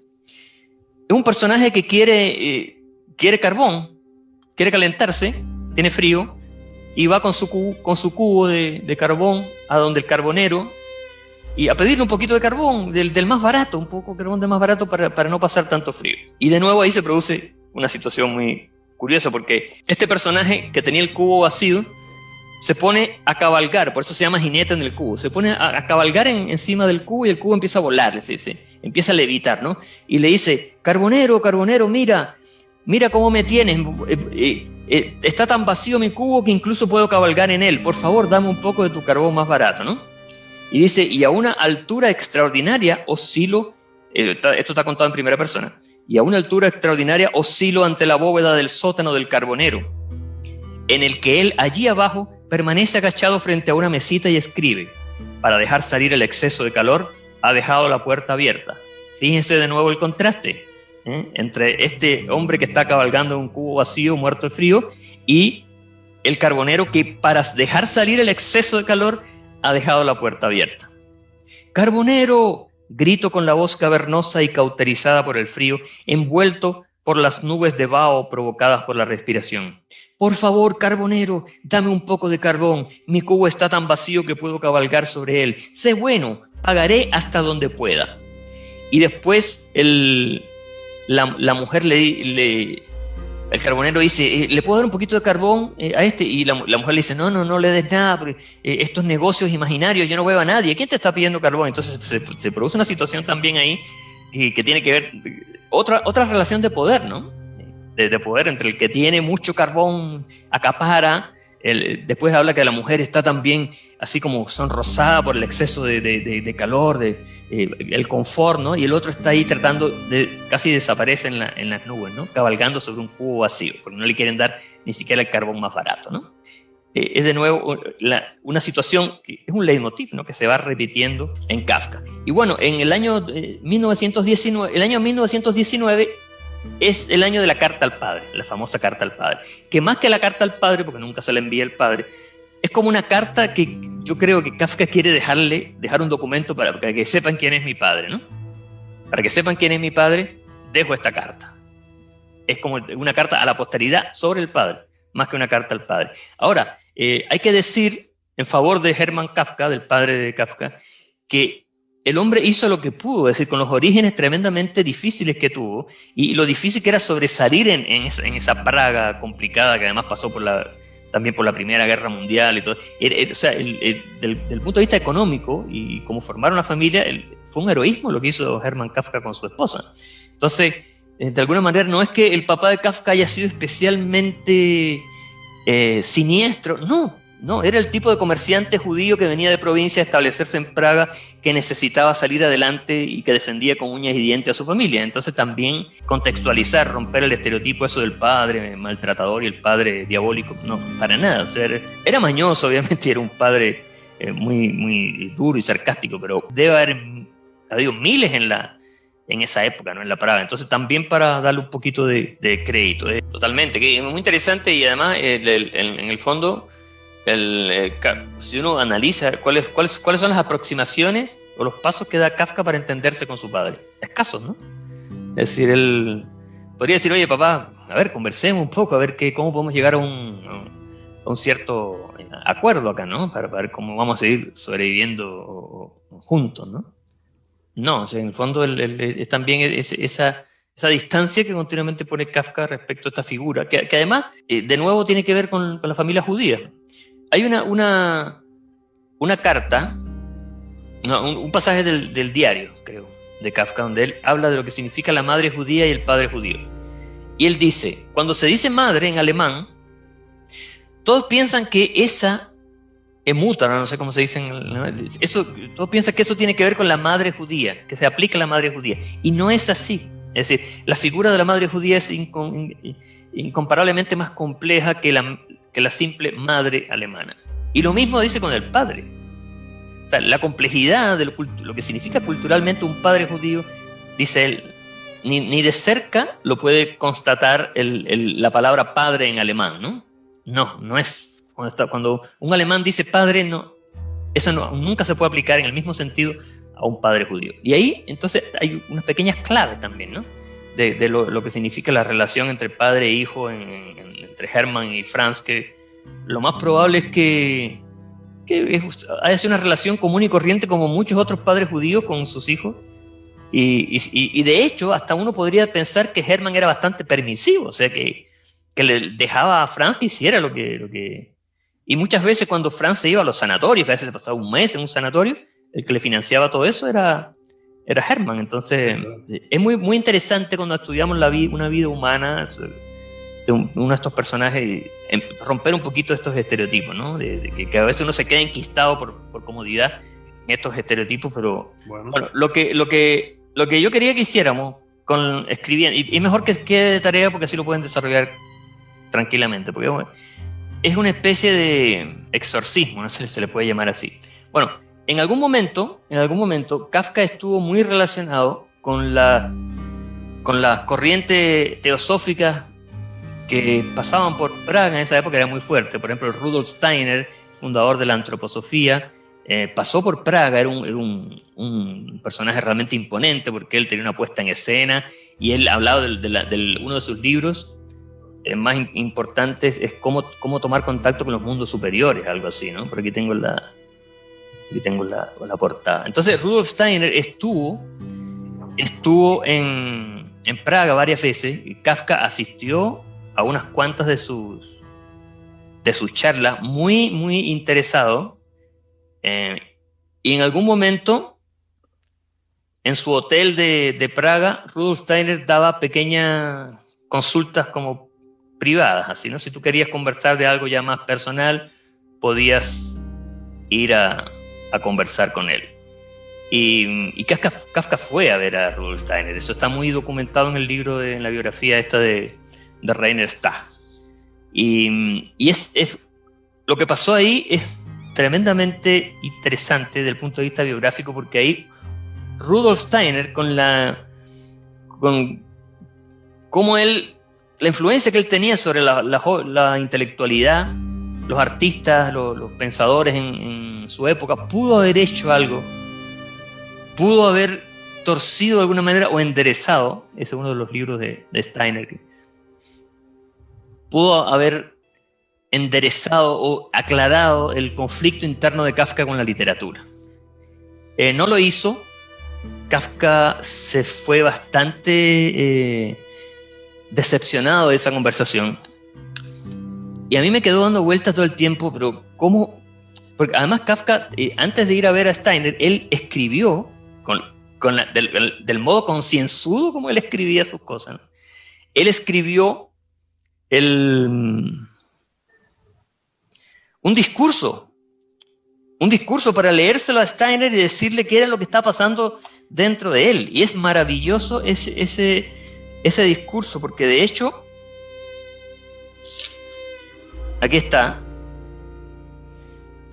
Es un personaje que quiere carbón, quiere calentarse, tiene frío, y va con su cubo de carbón a donde el carbonero, y a pedirle un poquito de carbón, del más barato, un poco de carbón del más barato para no pasar tanto frío. Y de nuevo ahí se produce una situación muy curiosa, porque este personaje que tenía el cubo vacío se pone a cabalgar, por eso se llama jinete en el cubo, se pone a cabalgar encima del cubo, y el cubo empieza a volar, empieza a levitar, ¿no? Y le dice, carbonero, mira cómo me tienes, está tan vacío mi cubo que incluso puedo cabalgar en él, por favor dame un poco de tu carbón más barato, ¿no? Y dice, y a una altura extraordinaria oscilo, esto está contado en primera persona, y a una altura extraordinaria oscilo ante la bóveda del sótano del carbonero, en el que él allí abajo permanece agachado frente a una mesita y escribe. Para dejar salir el exceso de calor, ha dejado la puerta abierta. Fíjense de nuevo el contraste entre este hombre que está cabalgando en un cubo vacío, muerto de frío, y el carbonero que, para dejar salir el exceso de calor, ha dejado la puerta abierta. ¡Carbonero!, grito con la voz cavernosa y cauterizada por el frío, envuelto por las nubes de vaho provocadas por la respiración. Por favor, carbonero, dame un poco de carbón. Mi cubo está tan vacío que puedo cabalgar sobre él. Sé bueno, pagaré hasta donde pueda. Y después la mujer el carbonero dice, ¿le puedo dar un poquito de carbón a este? Y la mujer le dice, no le des nada, porque estos negocios imaginarios, yo no veo a nadie. ¿Quién te está pidiendo carbón? Entonces se produce una situación también ahí que tiene que ver, otra relación de poder, ¿no? De poder entre el que tiene mucho carbón, acapara. Después habla que la mujer está también así como sonrosada por el exceso de calor, el confort, ¿no? Y el otro está ahí tratando casi desaparece en las nubes, ¿no? Cabalgando sobre un cubo vacío, porque no le quieren dar ni siquiera el carbón más barato, ¿no? es de nuevo una situación que es un leitmotiv, ¿no? Que se va repitiendo en Kafka. Y bueno, en el año 1919 es el año de la carta al padre, la famosa carta al padre, que más que la carta al padre, porque nunca se la envía el padre, es como una carta que yo creo que Kafka quiere dejar un documento para que sepan quién es mi padre, ¿no? Para que sepan quién es mi padre, dejo esta carta. Es como una carta a la posteridad sobre el padre, más que una carta al padre. Ahora, hay que decir en favor de Hermann Kafka, del padre de Kafka, que el hombre hizo lo que pudo, es decir, con los orígenes tremendamente difíciles que tuvo, y lo difícil que era sobresalir en esa Praga complicada, que además pasó también por la Primera Guerra Mundial y todo. O sea, del punto de vista económico y como formar una familia, fue un heroísmo lo que hizo Hermann Kafka con su esposa. Entonces, de alguna manera, no es que el papá de Kafka haya sido especialmente siniestro, no, era el tipo de comerciante judío que venía de provincia a establecerse en Praga, que necesitaba salir adelante y que defendía con uñas y dientes a su familia. Entonces también contextualizar, romper el estereotipo eso del padre maltratador y el padre diabólico, no, para nada. O sea, era mañoso, obviamente, era un padre muy, muy duro y sarcástico, pero debe haber habido miles en esa época, ¿no? En la Praga. Entonces también para darle un poquito de crédito. Totalmente, que es muy interesante y además en el fondo... si uno analiza cuáles son las aproximaciones o los pasos que da Kafka para entenderse con su padre, escasos, ¿no? Es decir, él podría decir, oye papá, a ver, conversemos un poco, a ver cómo podemos llegar a un cierto acuerdo acá, ¿no? Para ver cómo vamos a seguir sobreviviendo juntos, ¿no? No, o sea, en el fondo es también esa distancia que continuamente pone Kafka respecto a esta figura, que además, de nuevo, tiene que ver con la familia judía. Hay una carta, no, un pasaje del diario, creo, de Kafka, donde él habla de lo que significa la madre judía y el padre judío. Y él dice, cuando se dice madre en alemán, todos piensan que esa Mutter, no sé cómo se dice, todos piensan que eso tiene que ver con la madre judía, que se aplica a la madre judía. Y no es así. Es decir, la figura de la madre judía es incomparablemente más compleja que la simple madre alemana. Y lo mismo dice con el padre. O sea, la complejidad de lo que significa culturalmente un padre judío, dice él, ni de cerca lo puede constatar la palabra padre en alemán, ¿no? No es. Cuando un alemán dice padre, no, eso nunca se puede aplicar en el mismo sentido a un padre judío. Y ahí, entonces, hay unas pequeñas claves también, ¿no? De lo que significa la relación entre padre e hijo entre Hermann y Franz, que lo más probable es que haya sido una relación común y corriente como muchos otros padres judíos con sus hijos. Y de hecho, hasta uno podría pensar que Hermann era bastante permisivo, o sea, que le dejaba a Franz que hiciera lo que... Y muchas veces cuando Franz se iba a los sanatorios, que a veces se pasaba un mes en un sanatorio, el que le financiaba todo eso era Hermann. Entonces, es muy, muy interesante cuando estudiamos una vida humana de uno de estos personajes y romper un poquito estos estereotipos, ¿no? De que a veces uno se queda enquistado por comodidad en estos estereotipos, pero bueno, lo que yo quería que hiciéramos escribiendo, y mejor que quede de tarea porque así lo pueden desarrollar tranquilamente, porque bueno, es una especie de exorcismo, no sé si se le puede llamar así. Bueno, en algún momento, Kafka estuvo muy relacionado con las corrientes teosóficas que pasaban por Praga en esa época, era muy fuerte. Por ejemplo, Rudolf Steiner, fundador de la antroposofía, pasó por Praga, era un personaje realmente imponente porque él tenía una puesta en escena y él hablaba de uno de sus libros más importantes es cómo tomar contacto con los mundos superiores, algo así, ¿no? Por aquí tengo la portada. Entonces Rudolf Steiner estuvo en Praga varias veces y Kafka asistió a unas cuantas de sus charlas, muy, muy interesado, y en algún momento en su hotel de Praga, Rudolf Steiner daba pequeñas consultas como privadas, así, ¿no? Si tú querías conversar de algo ya más personal, podías ir a conversar con él. Y Kafka fue a ver a Rudolf Steiner. Eso está muy documentado en el libro, en la biografía esta de Rainer Stach. Y lo que pasó ahí es tremendamente interesante desde el punto de vista biográfico, porque ahí Rudolf Steiner, con cómo él, la influencia que él tenía sobre la intelectualidad, los artistas, los pensadores en su época, pudo haber hecho algo, pudo haber torcido de alguna manera o enderezado, ese es uno de los libros de Steiner, pudo haber enderezado o aclarado el conflicto interno de Kafka con la literatura. No lo hizo. Kafka se fue bastante decepcionado de esa conversación. Y a mí me quedó dando vueltas todo el tiempo, pero ¿cómo? Porque además Kafka, antes de ir a ver a Steiner, él escribió del modo concienzudo como él escribía sus cosas, ¿no? Él escribió un discurso para leérselo a Steiner y decirle qué era lo que está pasando dentro de él. Y es maravilloso ese discurso, porque de hecho, aquí está,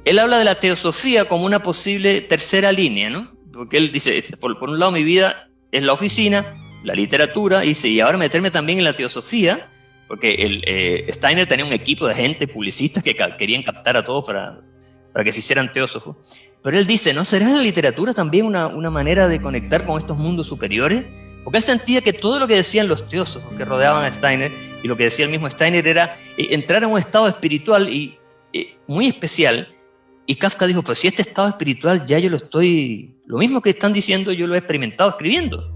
él habla de la teosofía como una posible tercera línea, ¿no? Porque él dice, por un lado mi vida es la oficina, la literatura, y dice, y ahora meterme también en la teosofía, porque Steiner tenía un equipo de gente, publicistas, que querían captar a todos para que se hicieran teósofos. Pero él dice, ¿no será la literatura también una manera de conectar con estos mundos superiores? Porque él sentía que todo lo que decían los teósofos que rodeaban a Steiner, y lo que decía el mismo Steiner, era entrar en un estado espiritual y muy especial. Y Kafka dijo, pues si este estado espiritual ya yo lo mismo que están diciendo, yo lo he experimentado escribiendo.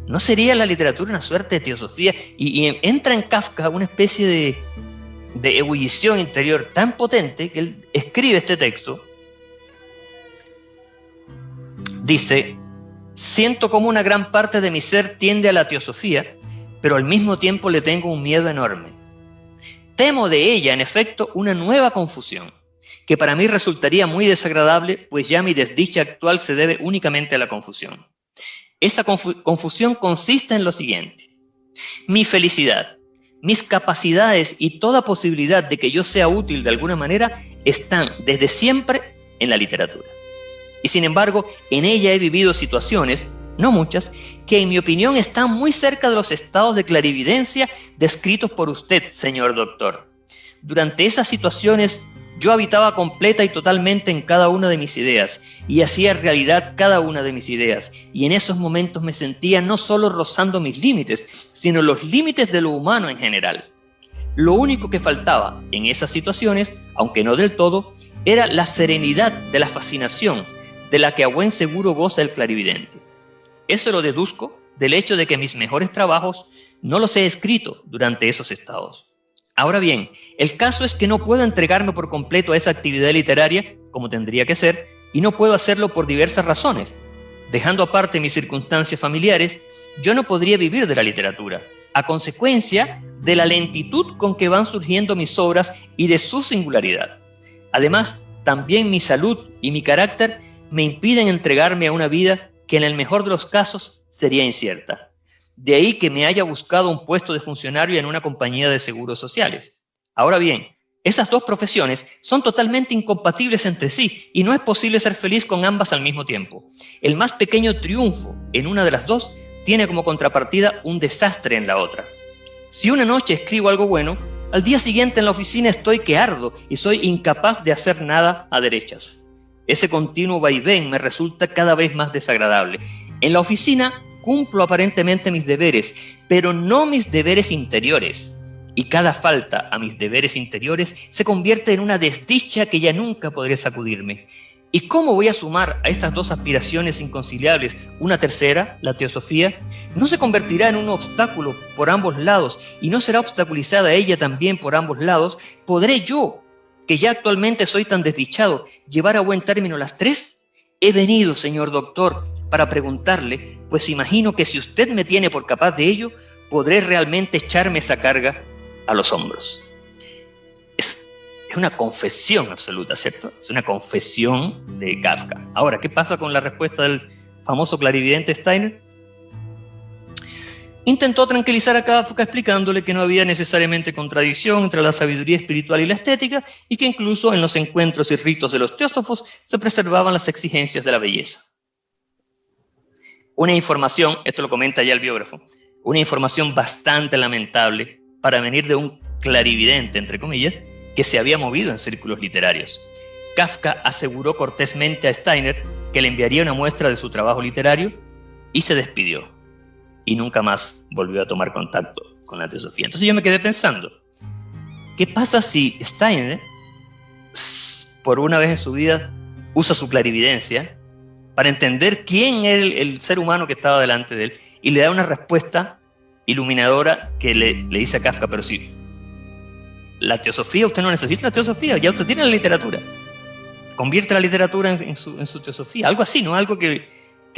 ¿No sería la literatura una suerte de teosofía? Y entra en Kafka una especie de ebullición interior tan potente que él escribe este texto. Dice, siento como una gran parte de mi ser tiende a la teosofía, pero al mismo tiempo le tengo un miedo enorme. Temo de ella, en efecto, una nueva confusión, que para mí resultaría muy desagradable, pues ya mi desdicha actual se debe únicamente a la confusión. Esa confusión consiste en lo siguiente: mi felicidad, mis capacidades y toda posibilidad de que yo sea útil de alguna manera están desde siempre en la literatura. Y sin embargo, en ella he vivido situaciones, no muchas, que en mi opinión están muy cerca de los estados de clarividencia descritos por usted, señor doctor. Durante esas situaciones yo habitaba completa y totalmente en cada una de mis ideas y hacía realidad cada una de mis ideas, y en esos momentos me sentía no solo rozando mis límites, sino los límites de lo humano en general. Lo único que faltaba en esas situaciones, aunque no del todo, era la serenidad de la fascinación de la que a buen seguro goza el clarividente. Eso lo deduzco del hecho de que mis mejores trabajos no los he escrito durante esos estados. Ahora bien, el caso es que no puedo entregarme por completo a esa actividad literaria, como tendría que ser, y no puedo hacerlo por diversas razones. Dejando aparte mis circunstancias familiares, yo no podría vivir de la literatura, a consecuencia de la lentitud con que van surgiendo mis obras y de su singularidad. Además, también mi salud y mi carácter me impiden entregarme a una vida que en el mejor de los casos sería incierta. De ahí que me haya buscado un puesto de funcionario en una compañía de seguros sociales. Ahora bien, esas dos profesiones son totalmente incompatibles entre sí y no es posible ser feliz con ambas al mismo tiempo. El más pequeño triunfo en una de las dos tiene como contrapartida un desastre en la otra. Si una noche escribo algo bueno, al día siguiente en la oficina estoy que ardo y soy incapaz de hacer nada a derechas. Ese continuo vaivén me resulta cada vez más desagradable. En la oficina cumplo aparentemente mis deberes, pero no mis deberes interiores. Y cada falta a mis deberes interiores se convierte en una desdicha que ya nunca podré sacudirme. ¿Y cómo voy a sumar a estas dos aspiraciones inconciliables una tercera, la teosofía? ¿No se convertirá en un obstáculo por ambos lados y no será obstaculizada ella también por ambos lados? ¿Podré yo, que ya actualmente soy tan desdichado, llevar a buen término las tres? He venido, señor doctor, para preguntarle, pues imagino que si usted me tiene por capaz de ello, podré realmente echarme esa carga a los hombros. Es una confesión absoluta, ¿cierto? Es una confesión de Kafka. Ahora, ¿qué pasa con la respuesta del famoso clarividente Steiner? intentó tranquilizar a Kafka explicándole que no había necesariamente contradicción entre la sabiduría espiritual y la estética y que incluso en los encuentros y ritos de los teósofos se preservaban las exigencias de la belleza. Una información, esto lo comenta ya el biógrafo, una información bastante lamentable para venir de un clarividente, entre comillas, que se había movido en círculos literarios. Kafka aseguró cortésmente a Steiner que le enviaría una muestra de su trabajo literario y se despidió. Y nunca más volvió a tomar contacto con la teosofía. Entonces yo me quedé pensando, ¿qué pasa si Steiner, por una vez en su vida, usa su clarividencia para entender quién es el ser humano que estaba delante de él y le da una respuesta iluminadora que le dice a Kafka, pero si la teosofía, usted no necesita la teosofía, ya usted tiene la literatura. Convierte la literatura en su teosofía. Algo así, ¿no? Algo que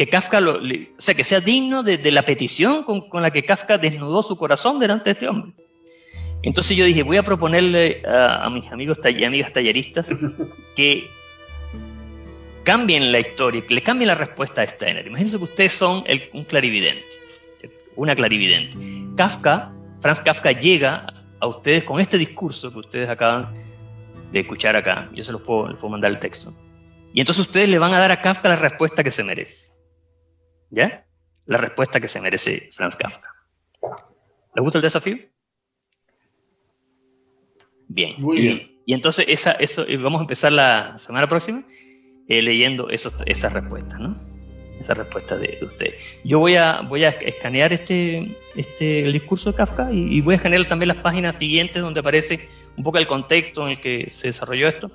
Kafka, o sea, que sea digno de la petición con la que Kafka desnudó su corazón delante de este hombre. Entonces yo dije, voy a proponerle a mis amigos y amigas talleristas que cambien la historia, que le cambien la respuesta a Steiner. Imagínense que ustedes son un clarividente, una clarividente. Franz Kafka llega a ustedes con este discurso que ustedes acaban de escuchar acá. Yo les puedo mandar el texto. Y entonces ustedes le van a dar a Kafka la respuesta que se merece. ¿Ya? La respuesta que se merece Franz Kafka. ¿Les gusta el desafío? Bien. Muy bien. Y entonces eso vamos a empezar la semana próxima leyendo esas respuestas, ¿no? Esas respuestas de ustedes. Yo voy a escanear el discurso de Kafka y voy a escanear también las páginas siguientes donde aparece un poco el contexto en el que se desarrolló esto,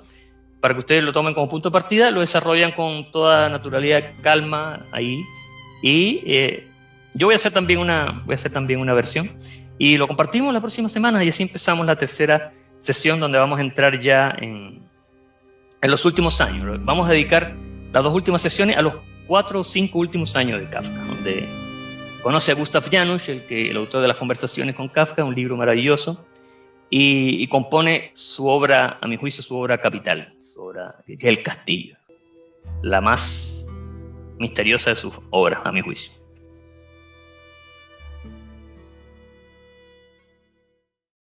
para que ustedes lo tomen como punto de partida, lo desarrollan con toda naturalidad, calma ahí. Y yo voy a hacer también una versión y lo compartimos la próxima semana y así empezamos la tercera sesión donde vamos a entrar ya en los últimos años. Vamos a dedicar las 2 últimas sesiones a los 4 o 5 últimos años de Kafka, donde conoce a Gustav Janusz, el autor de Las conversaciones con Kafka, un libro maravilloso, y compone su obra, a mi juicio, su obra capital, su obra, que es El Castillo, la más misteriosa de sus obras, a mi juicio.